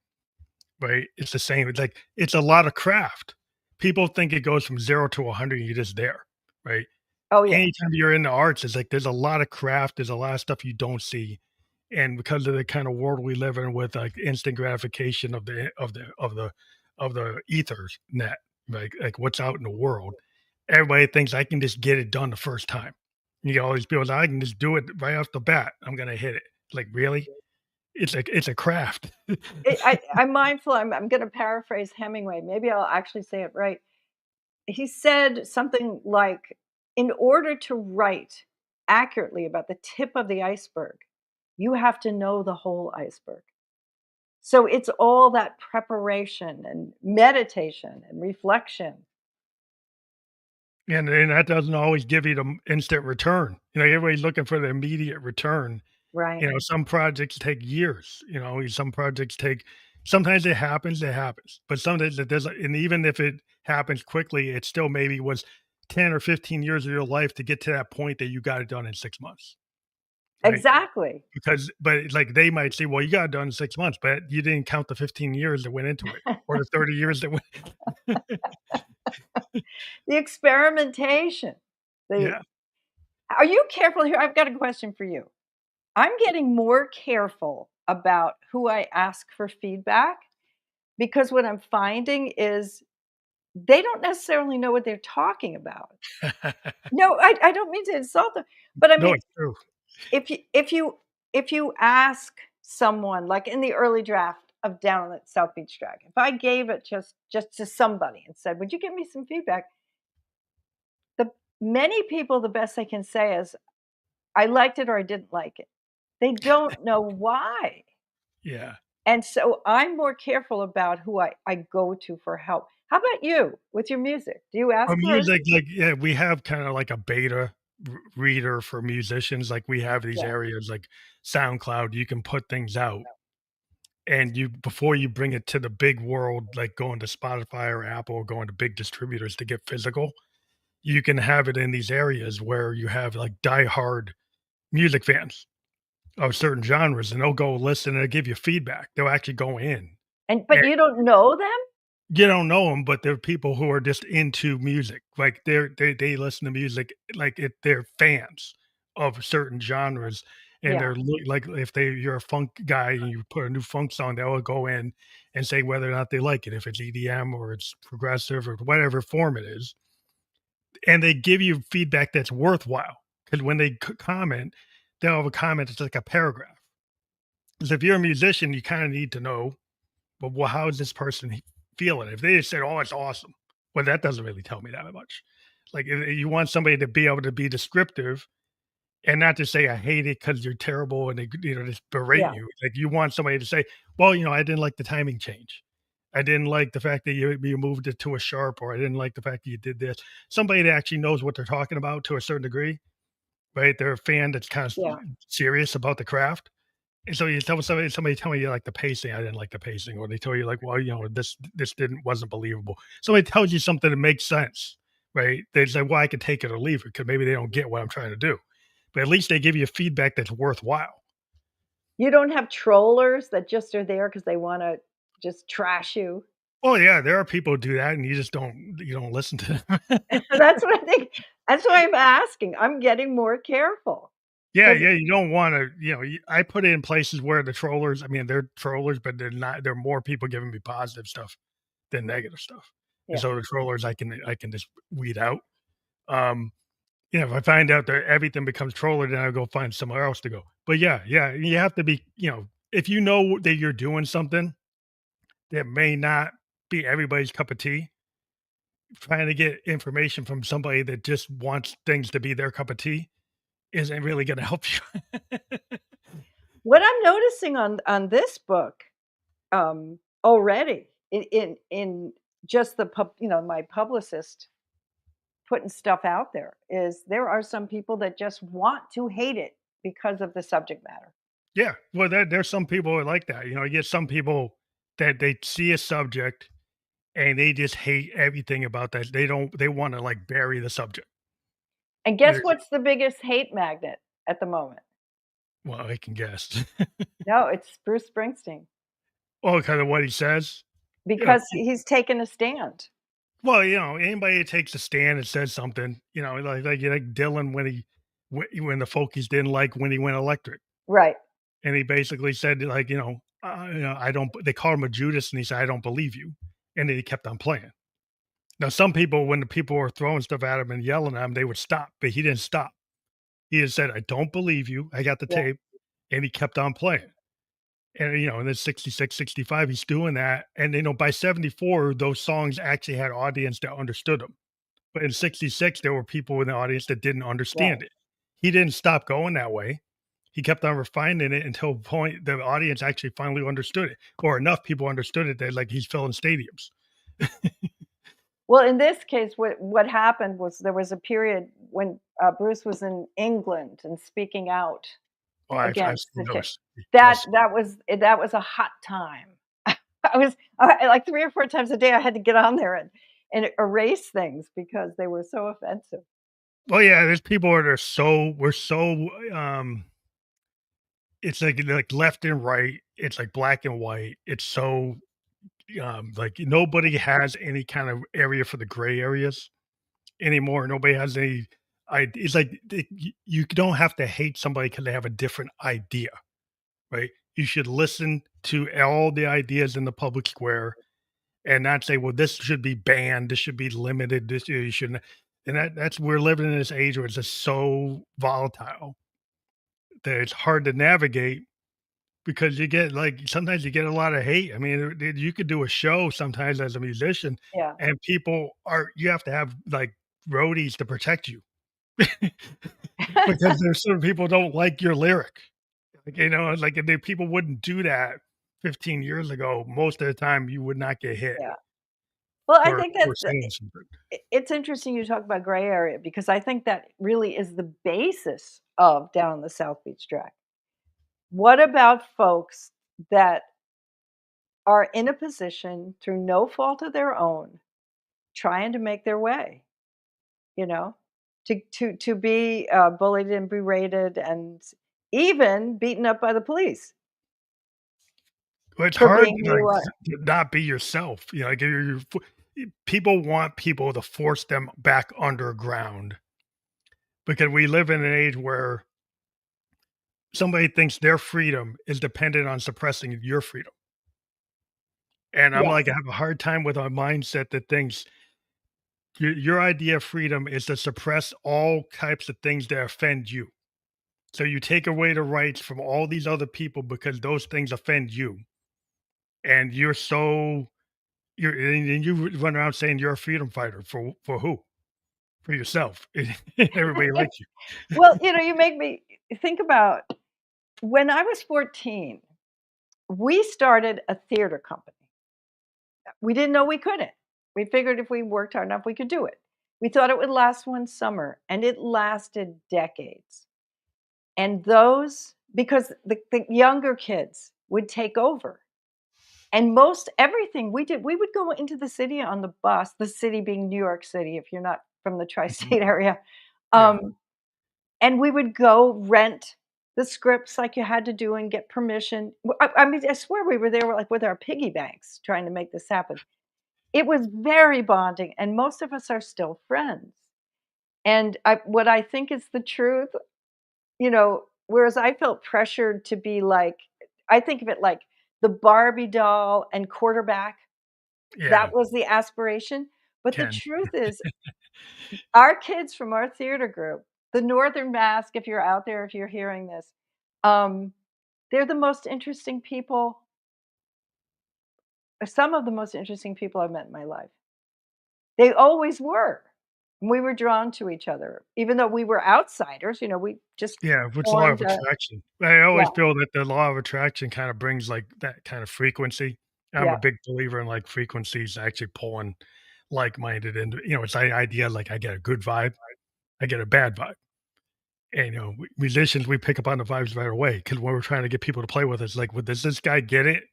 [SPEAKER 1] right? It's the same, it's like it's a lot of craft. People think it goes from 0 to 100 and you're just there, right?
[SPEAKER 2] Oh, yeah.
[SPEAKER 1] Anytime you're in the arts, it's like there's a lot of craft, there's a lot of stuff you don't see, and because of the kind of world we live in with, like, instant gratification of the ethers net, like what's out in the world, everybody thinks I can just get it done the first time. You get all these people, "I can just do it right off the bat, I'm gonna hit it." Like, really? It's a craft.
[SPEAKER 2] I'm mindful, I'm gonna paraphrase Hemingway, maybe I'll actually say it right. He said something like, "In order to write accurately about the tip of the iceberg, you have to know the whole iceberg." So it's all that preparation and meditation and reflection.
[SPEAKER 1] And that doesn't always give you the instant return. Everybody's looking for the immediate return.
[SPEAKER 2] Right.
[SPEAKER 1] Some projects take years, some projects take sometimes it happens, but sometimes it doesn't, and even if it happens quickly, it still maybe was 10 or 15 years of your life to get to that point that you got it done in 6 months, right?
[SPEAKER 2] Exactly.
[SPEAKER 1] Because but, like, they might say, "Well, you got it done in 6 months," but you didn't count the 15 years that went into it or the 30 years that went.
[SPEAKER 2] The experimentation. The
[SPEAKER 1] Yeah.
[SPEAKER 2] Are you careful here? I've got a question for you. I'm getting more careful about who I ask for feedback because what I'm finding is they don't necessarily know what they're talking about. No, I don't mean to insult them, but I
[SPEAKER 1] No,
[SPEAKER 2] mean,
[SPEAKER 1] it's true.
[SPEAKER 2] if you ask someone, like in the early draft of Down on the South Beach Drag, if I gave it just to somebody and said, "Would you give me some feedback?" The many people, the best they can say is, "I liked it or I didn't like it." They don't know why.
[SPEAKER 1] Yeah.
[SPEAKER 2] And so I'm more careful about who I go to for help. How about you with your music? Do you
[SPEAKER 1] For
[SPEAKER 2] ask for
[SPEAKER 1] music, like, yeah, we have kinda like a beta reader for musicians, like, we have these
[SPEAKER 2] Yeah,
[SPEAKER 1] areas like SoundCloud, you can put things out, and you before you bring it to the big world, like going to Spotify or Apple or going to big distributors to get physical, you can have it in these areas where you have, like, diehard music fans of certain genres, and they'll go listen and give you feedback. They'll actually go in.
[SPEAKER 2] and but you don't know them?
[SPEAKER 1] You don't know them, but they're people who are just into music. Like, they listen to music like they're fans of certain genres, and
[SPEAKER 2] Yeah,
[SPEAKER 1] they're like, if you're a funk guy and you put a new funk song, they will go in and say whether or not they like it, if it's EDM or it's progressive or whatever form it is, and they give you feedback that's worthwhile. Because when they comment, they'll have a comment that's like a paragraph. 'Cause if you're a musician, you kinda need to know, well, how is this person feeling? If they just said, "Oh, it's awesome," well, that doesn't really tell me that much. Like, you want somebody to be able to be descriptive and not to say, "I hate it because 'cause you're terrible," and they, just berate
[SPEAKER 2] yeah,
[SPEAKER 1] you. Like, you want somebody to say, "Well, I didn't like the timing change. I didn't like the fact that you moved it to a sharp, or I didn't like the fact that you did this." Somebody that actually knows what they're talking about to a certain degree, right? They're a fan that's kind of
[SPEAKER 2] yeah.
[SPEAKER 1] serious about the craft. And so you tell somebody tell me you like the pacing, I didn't like the pacing, or they tell you like, well, this didn't wasn't believable. Somebody tells you something that makes sense, right? They say, well, I could take it or leave it because maybe they don't get what I'm trying to do. But at least they give you feedback that's worthwhile.
[SPEAKER 2] You don't have trollers that just are there because they wanna just trash you?
[SPEAKER 1] Oh yeah, there are people who do that, and you don't listen to them.
[SPEAKER 2] That's what I think. That's why I'm asking. I'm getting more careful
[SPEAKER 1] Yeah,
[SPEAKER 2] because
[SPEAKER 1] yeah, you don't want to, I put it in places where the trollers, I mean, they're trollers, but they're more people giving me positive stuff than negative stuff. And
[SPEAKER 2] yeah.
[SPEAKER 1] so the trollers I can just weed out. Um, if I find out that everything becomes troller, then I'll go find somewhere else to go. But yeah, yeah, you have to be, if you know that you're doing something that may not be everybody's cup of tea, trying to get information from somebody that just wants things to be their cup of tea isn't really gonna help you.
[SPEAKER 2] What I'm noticing on this book, already in just my publicist putting stuff out there, is there are some people that just want to hate it because of the subject matter.
[SPEAKER 1] Yeah, well, there's some people are like that, you get some people that they see a subject and they just hate everything about that. They wanna, like, bury the subject.
[SPEAKER 2] And guess
[SPEAKER 1] There's
[SPEAKER 2] what's the biggest hate magnet at the moment?
[SPEAKER 1] well, I can guess.
[SPEAKER 2] No, it's Bruce Springsteen,
[SPEAKER 1] Oh, kind of what he says? Yeah.
[SPEAKER 2] because he's taken a stand.
[SPEAKER 1] Well, anybody that takes a stand and says something, like Dylan when when the Folkies didn't like when he went electric,
[SPEAKER 2] Right.
[SPEAKER 1] and he basically said like, I don't. They called him a Judas, and he said, "I don't believe you," and then he kept on playing. Now, some people, when the people were throwing stuff at him and yelling at him, they would stop, but he didn't stop. He just said, "I don't believe you. I got the
[SPEAKER 2] Yeah.
[SPEAKER 1] tape," and he kept on playing. And and then 66, 65, he's doing that, and by 74, those songs actually had audience that understood them. But in '66, there were people in the audience that didn't
[SPEAKER 2] Right.
[SPEAKER 1] understand it. He didn't stop going that way. He kept on refining it until point the audience actually finally understood it, or enough people understood it that, like, he's filling stadiums.
[SPEAKER 2] Well, in this case, what happened was there was a period when, Bruce was in England and speaking out
[SPEAKER 1] Oh, I've
[SPEAKER 2] against
[SPEAKER 1] seen
[SPEAKER 2] the cha
[SPEAKER 1] those.
[SPEAKER 2] that that was a hot time. Like 3 or 4 times a day, I had to get on there and erase things because they were so offensive.
[SPEAKER 1] Well, yeah, there's people that are we're so, it's like left and right, it's like black and white. It's so, like, nobody has any kind of area for the gray areas anymore. Nobody has any it's like you don't have to hate somebody because they have a different idea, right? You should listen to all the ideas in the public square and not say, "Well, this should be banned, this should be limited, this you shouldn't." And that's we're living in this age where it's just so volatile that it's hard to navigate because you get sometimes you get a lot of hate. I mean, you could do a show sometimes as a musician,
[SPEAKER 2] Yeah.
[SPEAKER 1] and people are you have to have like roadies to protect you because there's certain people don't like your lyric. Like, like if people wouldn't do that 15 years ago, most of the time you would not get hit
[SPEAKER 2] Yeah. Well, I
[SPEAKER 1] for
[SPEAKER 2] think that's
[SPEAKER 1] saying something.
[SPEAKER 2] it's interesting you talk about gray area because I think that really is the basis of Down the South Beach Drive. What about folks that are in a position through no fault of their own, trying to make their way, you know, to be bullied and berated and even beaten up by the police
[SPEAKER 1] Well, it's
[SPEAKER 2] for
[SPEAKER 1] hard
[SPEAKER 2] being who
[SPEAKER 1] like
[SPEAKER 2] you are.
[SPEAKER 1] to not be yourself. Like people want people to force them back underground because we live in an age where somebody thinks their freedom is dependent on suppressing your freedom. And I'm like, I
[SPEAKER 2] Yes.
[SPEAKER 1] have a hard time with a mindset that thinks your idea of freedom is to suppress all types of things that offend you. So you take away the rights from all these other people because those things offend you. And and you run around saying you're a freedom fighter for who? For yourself. Everybody likes you.
[SPEAKER 2] Well, you make me think about when I was 14, we started a theater company. We didn't know we couldn't. We figured if we worked hard enough, we could do it. We thought it would last one summer, and it lasted decades. And those, because the younger kids would take over. And most everything we did, we would go into the city on the bus, the city being New York City, if you're not from the tri
[SPEAKER 1] Mhm.
[SPEAKER 2] state area.
[SPEAKER 1] Yeah.
[SPEAKER 2] Um, and we would go rent the scripts like you had to do and get permission. I mean, I swear we were there like with our piggy banks trying to make this happen. It was very bonding, and most of us are still friends. And what I think is the truth, whereas I felt pressured to be like, I think of it like the Barbie doll and quarterback.
[SPEAKER 1] Yeah.
[SPEAKER 2] That was the aspiration. But the
[SPEAKER 1] Ken.
[SPEAKER 2] truth is, our kids from our theater group, the Northern Mask, if you're out there, if you're hearing this, um, they're the most interesting people, some of the most interesting people I've met in my life. They always were. We were drawn to each other, even though we were outsiders, we just
[SPEAKER 1] Yeah, what's law of
[SPEAKER 2] formed a
[SPEAKER 1] attraction? I always
[SPEAKER 2] yeah,
[SPEAKER 1] feel that the law of attraction kinda brings, like, that kind of frequency. I'm a
[SPEAKER 2] yeah,
[SPEAKER 1] big believer in, like, frequencies actually pulling like-minded into it's the idea, like, I get a good vibe, I get a bad vibe. And, we musicians, we pick up on the vibes right away because when we're trying to get people to play with us, like, "Well, does this guy get it?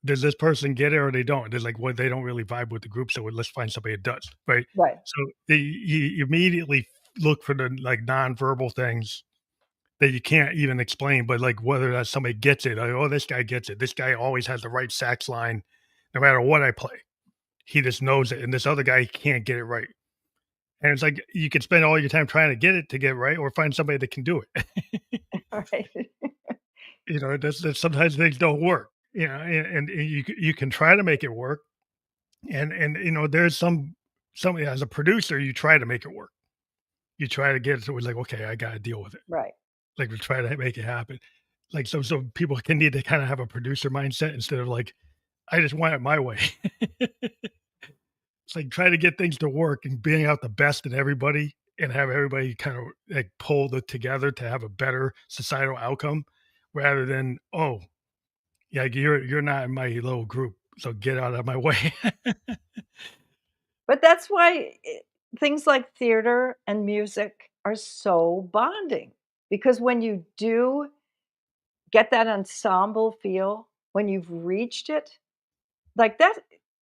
[SPEAKER 1] Does this person get it or they don't?" They're like, "Well, they don't really vibe with the group, so let's find somebody that does," right?
[SPEAKER 2] right.
[SPEAKER 1] So, you immediately look for the, like, nonverbal things that you can't even explain, but, like, whether that somebody gets it, like, "Oh, this guy gets it. This guy always has the right sax line no matter what I play. He just knows it, and this other guy, he can't get it right." And it's like, you could spend all your time trying to get it to get right or find somebody that can do it.
[SPEAKER 2] Right.
[SPEAKER 1] That's sometimes things don't work, and you can try to make it work, and, there's somebody as a producer, you try to make it work. You try to get it to where it's like, "Okay, I gotta deal with it."
[SPEAKER 2] Right.
[SPEAKER 1] Like, we try to make it happen. Like, so people can need to kinda have a producer mindset instead of like, "I just want it my way." It's like try to get things to work and being out the best in everybody and have everybody kind of, like, pull it together to have a better societal outcome rather than, "Oh, yeah, you're not in my little group, so get out of my way."
[SPEAKER 2] But that's why things like theater and music are so bonding because when you do get that ensemble feel, when you've reached it, like that,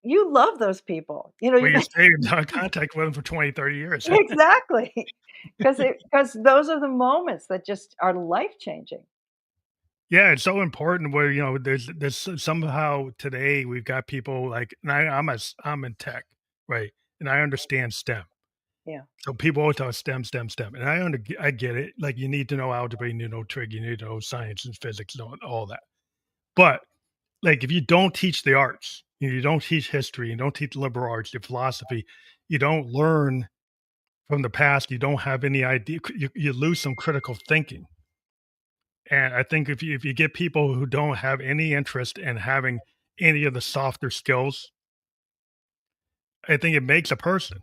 [SPEAKER 2] you love those people.
[SPEAKER 1] Well,
[SPEAKER 2] You
[SPEAKER 1] you stay in contact with them for 20, 30 years.
[SPEAKER 2] exactly, because those are the moments that just are life changing.
[SPEAKER 1] Yeah, it's so important where, somehow today we've got people like and I'm in tech, right? And I understand STEM.
[SPEAKER 2] Yeah.
[SPEAKER 1] So people always talk STEM, STEM, STEM, and I get it. Like, you need to know algebra, you need to know trig, you need to know science and physics, and all that. But, like, if you don't teach the arts, you don't teach history, you don't teach liberal arts, your philosophy, you don't learn from the past, you don't have any idea, you lose some critical thinking. And I think if you get people who don't have any interest in having any of the softer skills, I think it makes a person.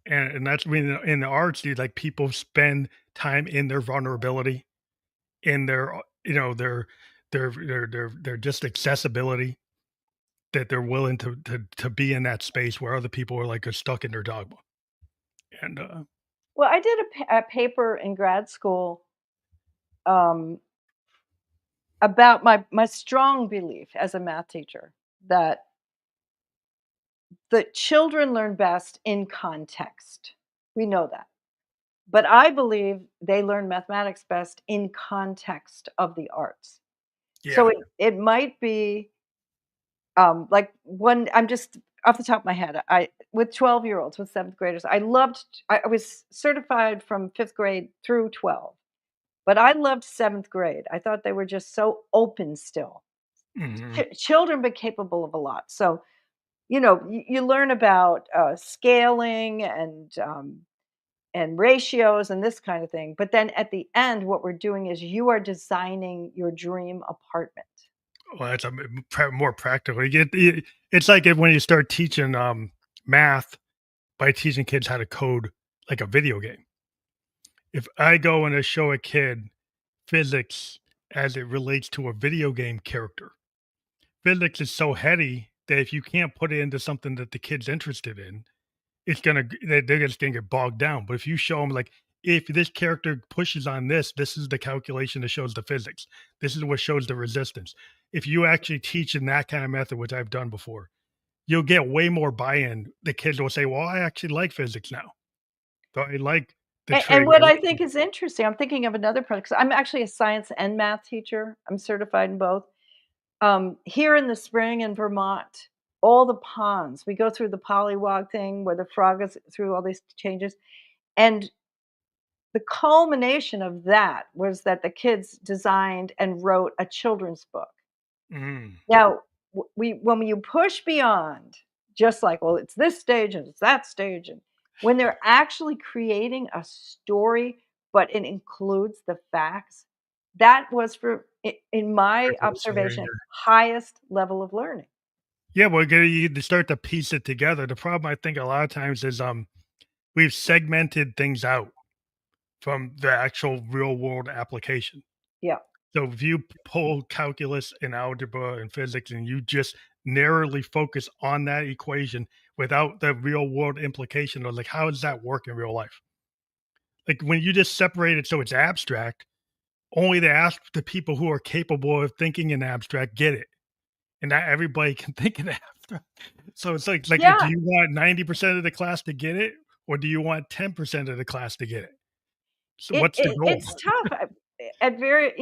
[SPEAKER 1] And that's when in the arts, you like people spend time in their vulnerability, in their their just accessibility that they're willing to be in that space where other people are stuck in their dogma. And
[SPEAKER 2] Well, I did a paper in grad school um, about my strong belief as a math teacher that the children learn best in context. We know that. But I believe they learn mathematics best in context of the arts. So
[SPEAKER 1] yeah,
[SPEAKER 2] it might be like one I'm just off the top of my head. I with 12-year-olds, with seventh graders, I was certified from fifth grade through 12, but I loved seventh grade. I thought they were just so open still.
[SPEAKER 1] hmm
[SPEAKER 2] Children, but capable of a lot. So you learn about scaling and ratios and this kind of thing. But then at the end, what we're doing is you are designing your dream apartment.
[SPEAKER 1] well, that's more practical. It's like when you start teaching math by teaching kids how to code like a video game. If I go and I show a kid physics as it relates to a video game character, physics is so heady that if you can't put it into something that the kid's interested in, they're just gonna get bogged down. But if you show them like if this character pushes on this, this is the calculation that shows the physics. This is what shows the resistance. If you actually teach in that kind of method, which I've done before, you'll get way more buy-in. The kids will say, "Well, I actually like physics now. So I like the
[SPEAKER 2] And
[SPEAKER 1] trig."
[SPEAKER 2] what I think is interesting, I'm thinking of another project. 'Cause I'm actually a science and math teacher. I'm certified in both. Here in the spring in Vermont, all the ponds, we go through the polywog thing where the frog goes through all these changes. And the culmination of that was that the kids designed and wrote a children's book.
[SPEAKER 1] Mm,
[SPEAKER 2] Now, we when you push beyond just like, well, it's this stage and it's that stage, and when they're actually creating a story, but it includes the facts, that was in my
[SPEAKER 1] critical thinking,
[SPEAKER 2] observation, highest level of learning.
[SPEAKER 1] Yeah, well, you to start to piece it together. The problem I think a lot of times is we've segmented things out from the actual real world application.
[SPEAKER 2] Yeah.
[SPEAKER 1] So if you pull calculus and algebra and physics and you just narrowly focus on that equation without the real world implication of like how does that work in real life? Like when you just separate it so it's abstract, only the people who are capable of thinking in abstract get it. And not everybody can think in abstract. So it's like, do
[SPEAKER 2] Yeah,
[SPEAKER 1] you want 90% of the class to get it, or do you want 10% of the class to get it? So what's the goal?
[SPEAKER 2] it's tough. At very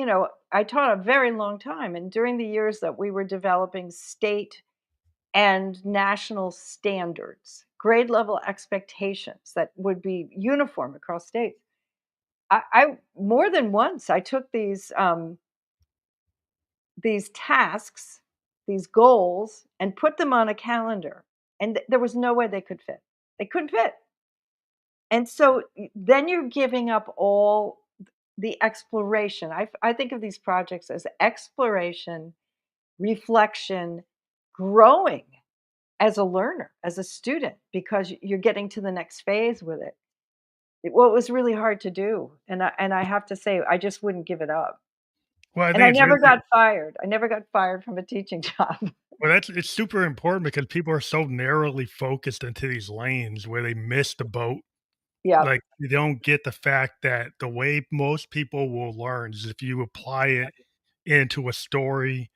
[SPEAKER 2] I taught a very long time, and during the years that we were developing state and national standards, grade level expectations that would be uniform across states. I more than once I took these tasks, these goals, and put them on a calendar, and there was no way they could fit. They couldn't fit. And so then you're giving up all the exploration. I think of these projects as exploration, reflection, growing as a learner, as a student, because you're getting to the next phase with it. Well, it was really hard to do, and I have to say, I just wouldn't give it up.
[SPEAKER 1] Well, I
[SPEAKER 2] And I
[SPEAKER 1] think it's
[SPEAKER 2] never
[SPEAKER 1] really
[SPEAKER 2] got fired. I never got fired from a teaching job.
[SPEAKER 1] well, that's it's super important because people are so narrowly focused into these lanes where they miss the boat.
[SPEAKER 2] Yep.
[SPEAKER 1] Like, you don't get the fact that the way most people will learn is if you apply it into a story,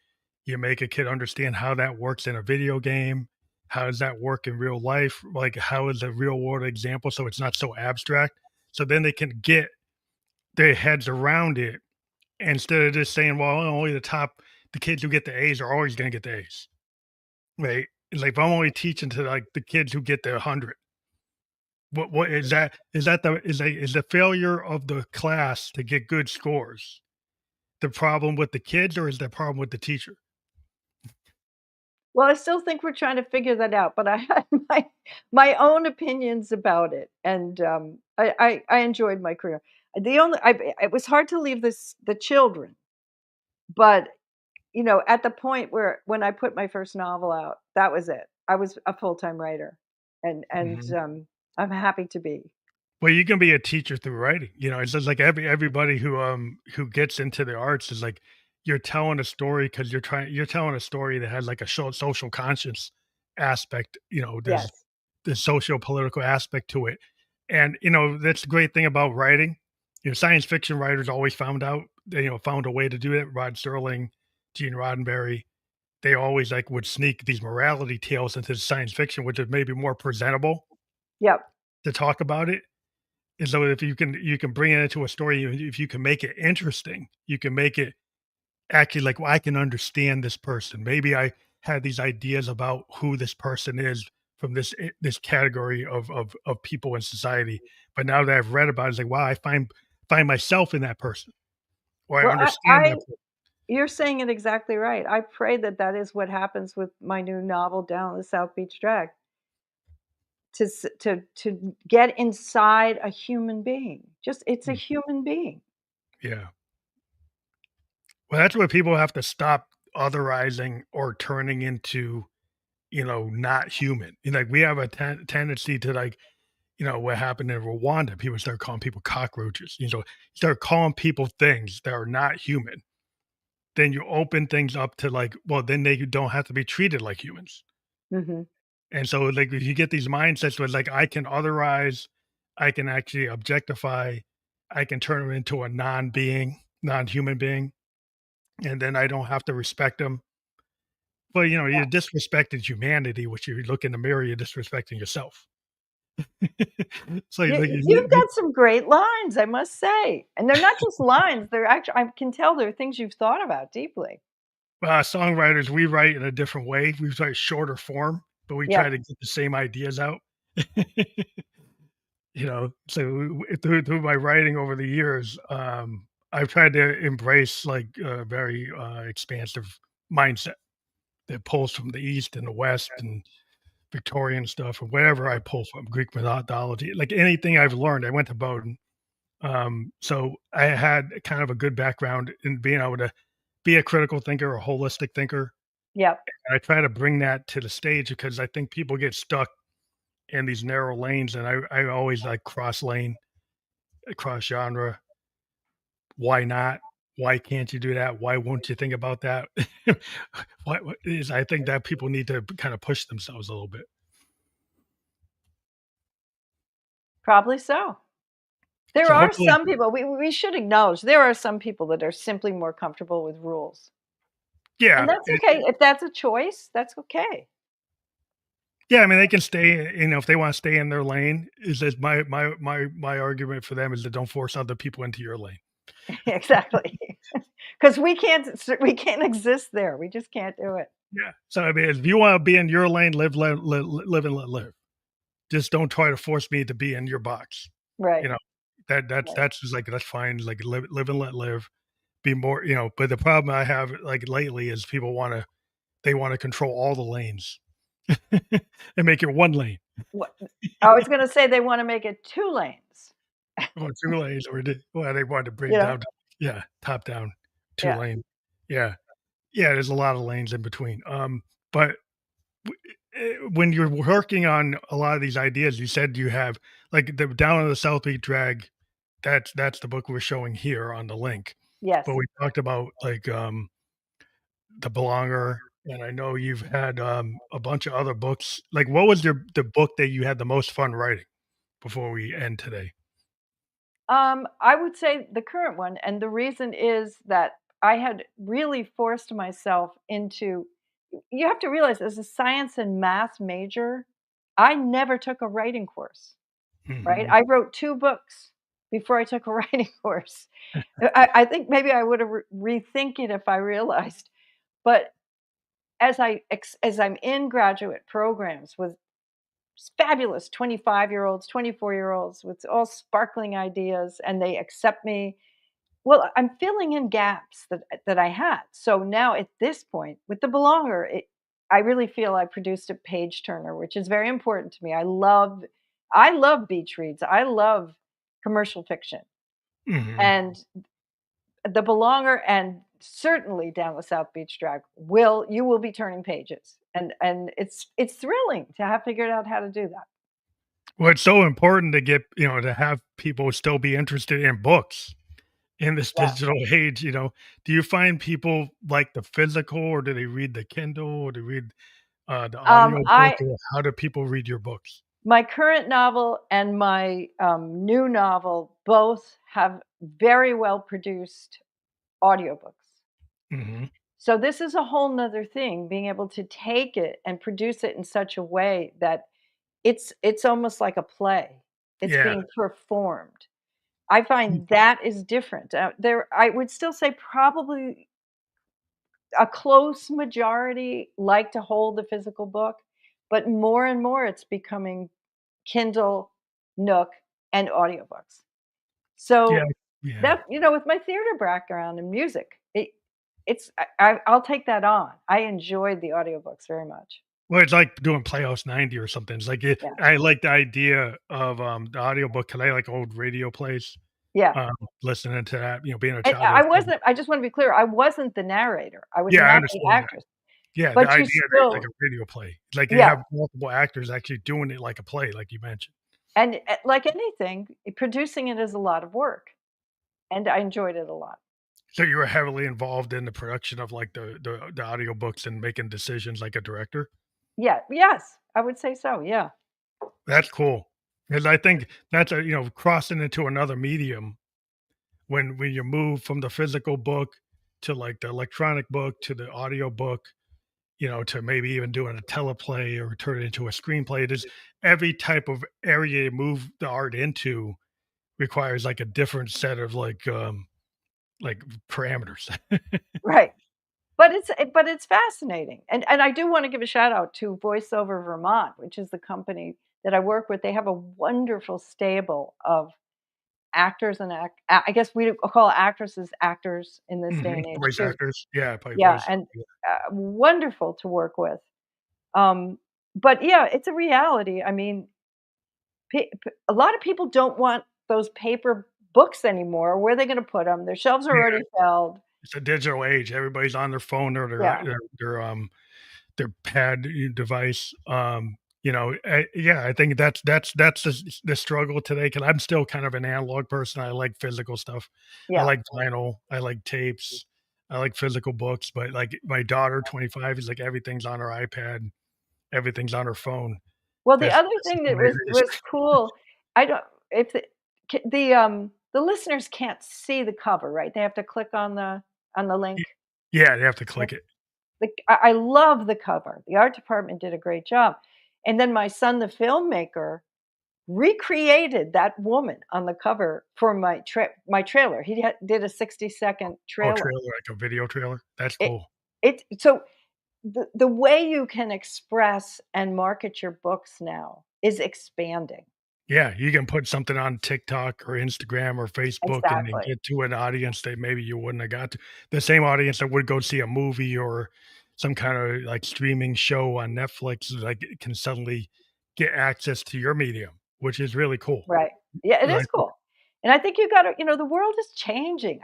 [SPEAKER 1] you make a kid understand how that works in a video game, how does that work in real life, like, how is a real world example so it's not so abstract, so then they can get their heads around it instead of just saying, "Well, only the kids who get the A's are always gonna get the A's," right? It's like, if I'm only teaching to, like, the kids who get the 100, what is the failure of the class to get good scores the problem with the kids, or is the problem with the teacher?
[SPEAKER 2] Well, I still think we're trying to figure that out, but I had my own opinions about it, and, I enjoyed my career. The only I it was hard to leave the children, but, at the point where when I put my first novel out, that was it. I was a full-time writer, and,
[SPEAKER 1] Mhm.
[SPEAKER 2] I'm happy to be.
[SPEAKER 1] Well, you can be a teacher through writing, it's just like everybody who gets into the arts is like, you're telling a story because you're telling a story that has like a social conscience aspect, there's
[SPEAKER 2] Yes.
[SPEAKER 1] the socio-political aspect to it, and, that's the great thing about writing, science fiction writers always found a way to do it, Rod Serling, Gene Roddenberry, they always, like, would sneak these morality tales into science fiction, which is maybe more presentable
[SPEAKER 2] Yep.
[SPEAKER 1] to talk about it. And so if you can bring it into a story, if you can make it interesting, you can make it actually like, "Well, I can understand this person. Maybe I had these ideas about who this person is from this category of people in society, but now that I've read about it, it's like, wow, I find myself in that person, or I
[SPEAKER 2] Well,
[SPEAKER 1] understand that person."
[SPEAKER 2] you're saying it exactly right. I pray that that is what happens with my new novel, Down the South Beach Drag. To get inside a human being. Just it's a
[SPEAKER 1] Mm,
[SPEAKER 2] human being.
[SPEAKER 1] yeah. Well, that's where people have to stop otherizing or turning into, not human. Like, we have a tendency to, like, what happened in Rwanda, people start calling people cockroaches, start calling people things that are not human. Then you open things up to like, well, then they don't have to be treated like humans.
[SPEAKER 2] Mhm.
[SPEAKER 1] And so, like, if you get these mindsets where, like, I can otherize, I can actually objectify, I can turn them into a non-being, non-human being, and then I don't have to respect them. But,
[SPEAKER 2] Yeah.
[SPEAKER 1] you're disrespecting humanity, which you look in the mirror, you're disrespecting yourself. So, like,
[SPEAKER 2] You've got some great lines, I must say, and they're not just lines, they're actually I can tell they're things you've thought about deeply.
[SPEAKER 1] songwriters, we write in a different way. We write shorter form, but we try
[SPEAKER 2] Yep,
[SPEAKER 1] to get the same ideas out. So through my writing over the years, I've tried to embrace like a very expansive mindset that pulls from the East and the West and Victorian stuff, or wherever I pull from Greek mythology, like anything I've learned. I went to Bowdoin, so I had kind of a good background in being able to be a critical thinker, a holistic thinker,
[SPEAKER 2] Yep.
[SPEAKER 1] I try to bring that to the stage because I think people get stuck in these narrow lanes, and I always like cross lane, cross genre. Why not? Why can't you do that? Why won't you think about that? What is I think that people need to kind of push themselves a little bit.
[SPEAKER 2] Probably so. There
[SPEAKER 1] So
[SPEAKER 2] are
[SPEAKER 1] hopefully,
[SPEAKER 2] some people we should acknowledge there are some people that are simply more comfortable with rules. And
[SPEAKER 1] yeah,
[SPEAKER 2] that's okay. If that's a choice, that's okay.
[SPEAKER 1] yeah. I mean, they can stay. If they want to stay in their lane, is that my argument for them is that don't force other people into your lane.
[SPEAKER 2] Exactly. Because we can't exist there. We just can't do it.
[SPEAKER 1] Yeah. So I mean, if you want to be in your lane, live and let live. Just don't try to force me to be in your box.
[SPEAKER 2] Right.
[SPEAKER 1] You know that's
[SPEAKER 2] Right.
[SPEAKER 1] that's just like that's fine. Like live and let live. Be more. But the problem I have like lately is people want to control all the lanes and make it one lane
[SPEAKER 2] What I was gonna say they wanna make it 2 lanes,
[SPEAKER 1] or two lanes, or they want to bring
[SPEAKER 2] you
[SPEAKER 1] it
[SPEAKER 2] know?
[SPEAKER 1] down to top down two
[SPEAKER 2] Yeah.
[SPEAKER 1] lane. Yeah, yeah. There's a lot of lanes in between. But when you're working on a lot of these ideas, you said you have like the Down on the South Beach Drag. That's the book we're showing here on the link. But
[SPEAKER 2] Yes.
[SPEAKER 1] we talked about like the Belonger, and I know you've had a bunch of other books. Like, what was the book that you had the most fun writing before we end today?
[SPEAKER 2] I would say the current one, and the reason is that I had really forced myself into you have to realize as a science and math major, I never took a writing course, right?
[SPEAKER 1] Hmm.
[SPEAKER 2] I wrote 2 books before I took a writing course. I think maybe I would have rethink it if I realized, but as I'm in graduate programs with fabulous 25-year-olds, 24-year-olds with all sparkling ideas, and they accept me. Well, I'm filling in gaps that I had. So now at this point, with the Belonger, I really feel I produced a page turner, which is very important to me. I love beach reads. I love commercial fiction.
[SPEAKER 1] Hmm.
[SPEAKER 2] And the Belonger and certainly down the South Beach Drag will be turning pages. And it's thrilling to have figured out how to do that.
[SPEAKER 1] Well, it's so important to get to have people still be interested in books in this
[SPEAKER 2] Yeah.
[SPEAKER 1] digital age. Do you find people like the physical, or do they read the Kindle, or do they read the audio book,
[SPEAKER 2] I
[SPEAKER 1] or how do people read your books?
[SPEAKER 2] My current novel and my, new novel both have very well produced audiobooks.
[SPEAKER 1] Hmm.
[SPEAKER 2] So this is a whole 'nother thing, being able to take it and produce it in such a way that it's almost like a play. It's
[SPEAKER 1] Yeah.
[SPEAKER 2] being performed. I find that is different. I would still say probably a close majority like to hold the physical book, but more and more it's becoming Kindle, Nook, and audiobooks.
[SPEAKER 1] Yeah.
[SPEAKER 2] So
[SPEAKER 1] Yeah.
[SPEAKER 2] that with my theater background and music, I'll take that on. I enjoyed the audiobooks very much.
[SPEAKER 1] Well, it's like doing Playhouse 90 or something. It's like
[SPEAKER 2] Yeah.
[SPEAKER 1] I like the idea of, the audiobook 'cause I like old radio plays,
[SPEAKER 2] Yeah.
[SPEAKER 1] listening to that, being a
[SPEAKER 2] And
[SPEAKER 1] child of
[SPEAKER 2] I just wanna be clear, I wasn't the narrator. I was
[SPEAKER 1] Yeah, I
[SPEAKER 2] not the
[SPEAKER 1] understand that.
[SPEAKER 2] actress,
[SPEAKER 1] Yeah, the
[SPEAKER 2] but you
[SPEAKER 1] idea that it's like
[SPEAKER 2] still
[SPEAKER 1] a radio play. It's like you
[SPEAKER 2] yeah,
[SPEAKER 1] have multiple actors actually doing it like a play, like you mentioned.
[SPEAKER 2] and, like anything, producing it is a lot of work, and I enjoyed it a lot.
[SPEAKER 1] So you were heavily involved in the production of, like, the audiobooks and making decisions like a director?
[SPEAKER 2] Yeah, yes, I would say so, yeah.
[SPEAKER 1] That's cool, because I think that's crossing into another medium when you move from the physical book to, like, the electronic book to the audio book, to maybe even doing a teleplay or turn it into a screenplay. There's every type of area you move the art into requires, like, a different set of, like, parameters.
[SPEAKER 2] Right. But it's fascinating, and I do wanna give a shout out to VoiceOver Vermont, which is the company that I work with. They have a wonderful stable of actors and I guess we call actresses actors in this day
[SPEAKER 1] Mhm.
[SPEAKER 2] and age
[SPEAKER 1] Voice
[SPEAKER 2] too.
[SPEAKER 1] actors. Yeah, play
[SPEAKER 2] Yeah,
[SPEAKER 1] voice.
[SPEAKER 2] and,
[SPEAKER 1] Yeah.
[SPEAKER 2] wonderful to work with. Um, but yeah, it's a reality. I mean, a lot of people don't want those paper books anymore. Where are they gonna put them? Their shelves are
[SPEAKER 1] Yeah,
[SPEAKER 2] already filled.
[SPEAKER 1] It's a digital age. Everybody's on their phone or
[SPEAKER 2] Yeah,
[SPEAKER 1] their pad device. Yeah, I think that's the struggle today. Because I'm still kind of an analog person. I like physical stuff. I
[SPEAKER 2] yeah.
[SPEAKER 1] like vinyl. I like tapes. I like physical books. But like my daughter, 25, is like everything's on her iPad. Everything's on her phone.
[SPEAKER 2] Well, the
[SPEAKER 1] That's
[SPEAKER 2] other
[SPEAKER 1] that's
[SPEAKER 2] thing
[SPEAKER 1] the
[SPEAKER 2] that
[SPEAKER 1] way it is.
[SPEAKER 2] was cool, I don't if the listeners can't see the cover, right? They have to click on the link.
[SPEAKER 1] Yeah, they have to
[SPEAKER 2] Yeah.
[SPEAKER 1] click it.
[SPEAKER 2] I love the cover. The art department did a great job. And then my son, the filmmaker, recreated that woman on the cover for my trailer. Did a 60-second
[SPEAKER 1] Oh,
[SPEAKER 2] trailer.
[SPEAKER 1] trailer, like a video trailer? That's
[SPEAKER 2] It
[SPEAKER 1] cool.
[SPEAKER 2] so the way you can express and market your books now is expanding.
[SPEAKER 1] Yeah, you can put something on TikTok or Instagram or Facebook and then
[SPEAKER 2] Exactly.
[SPEAKER 1] get to an audience that maybe you wouldn't have got to. The same audience that would go see a movie or some kind of like streaming show on Netflix, like can suddenly get access to your medium, which is really cool.
[SPEAKER 2] Right. Yeah, it is
[SPEAKER 1] Like,
[SPEAKER 2] cool. And I think you gotta the world is changing.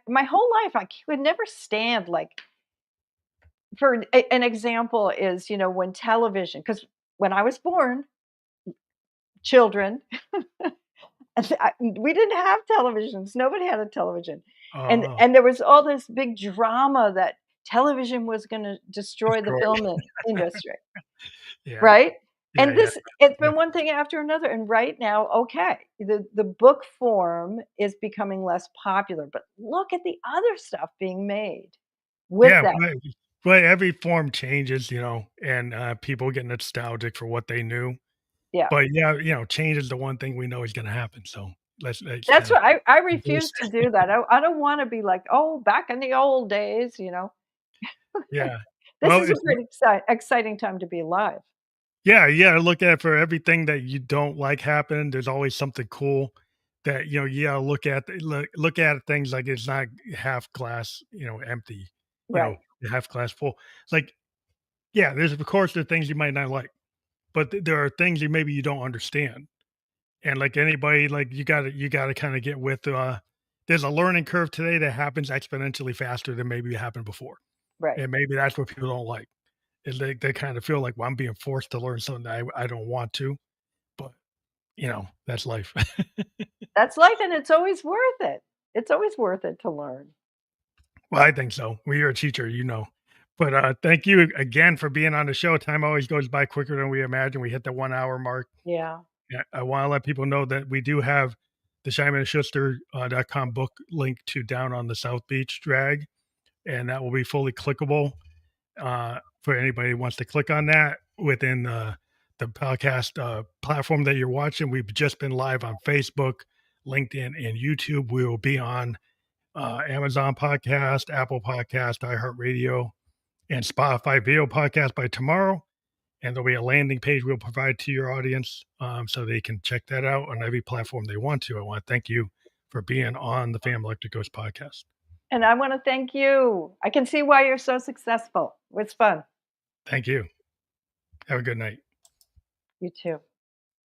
[SPEAKER 2] My whole life, I could never stand, like for an example is, when television, because when I was born, children, we didn't have televisions. Nobody had a television. And
[SPEAKER 1] oh,
[SPEAKER 2] and there was all this big drama that television was gonna destroy the
[SPEAKER 1] destroy.
[SPEAKER 2] film industry.
[SPEAKER 1] Yeah,
[SPEAKER 2] Right?
[SPEAKER 1] yeah,
[SPEAKER 2] And
[SPEAKER 1] yeah,
[SPEAKER 2] it's
[SPEAKER 1] yeah.
[SPEAKER 2] been one thing after another, and right now, okay, the book form is becoming less popular, but look at the other stuff being made with
[SPEAKER 1] Yeah,
[SPEAKER 2] that.
[SPEAKER 1] but every form changes, and people get nostalgic for what they knew.
[SPEAKER 2] Yeah.
[SPEAKER 1] But yeah, change is the one thing we know is gonna happen, so let's
[SPEAKER 2] That's
[SPEAKER 1] kinda
[SPEAKER 2] what I
[SPEAKER 1] embrace
[SPEAKER 2] refuse to
[SPEAKER 1] it.
[SPEAKER 2] do that. I don't wanna be like, "Oh, back in the old days," you know?
[SPEAKER 1] Yeah.
[SPEAKER 2] This
[SPEAKER 1] Well,
[SPEAKER 2] is a
[SPEAKER 1] it's
[SPEAKER 2] pretty exciting time to be alive.
[SPEAKER 1] yeah, yeah, look at for everything that you don't like happening, there's always something cool that, you gotta look at things like it's not half glass, empty,
[SPEAKER 2] Right,
[SPEAKER 1] half glass full. It's like, yeah, there's of course, there are things you might not like, but there are things you maybe you don't understand. And like anybody, like you gotta kinda get with, there's a learning curve today that happens exponentially faster than maybe it happened before.
[SPEAKER 2] right.
[SPEAKER 1] And maybe that's what people don't like, is they kind of feel like, "Well, I'm being forced to learn something that I don't want to," but, that's life.
[SPEAKER 2] That's life, and it's always worth it. It's always worth it to learn.
[SPEAKER 1] Well, I think so. Well, you're a teacher, But, thank you again for being on the show. Time always goes by quicker than we imagine. We hit the 1 hour mark.
[SPEAKER 2] Yeah.
[SPEAKER 1] Yeah, I wanna let people know that we do have the ShymanSchuster, .com book link to Down on the South Beach drag, and that will be fully clickable, for anybody who wants to click on that within the podcast platform that you're watching. We've just been live on Facebook, LinkedIn, and YouTube. We will be on Amazon Podcast, Apple Podcast, iHeartRadio, and Spotify video podcast by tomorrow. And there'll be a landing page we'll provide to your audience so they can check that out on every platform they want to. I want to thank you for being on the Fam Electric Ghost podcast.
[SPEAKER 2] And I wanna thank you. I can see why you're so successful. It's fun.
[SPEAKER 1] Thank you. Have a good night.
[SPEAKER 2] You too.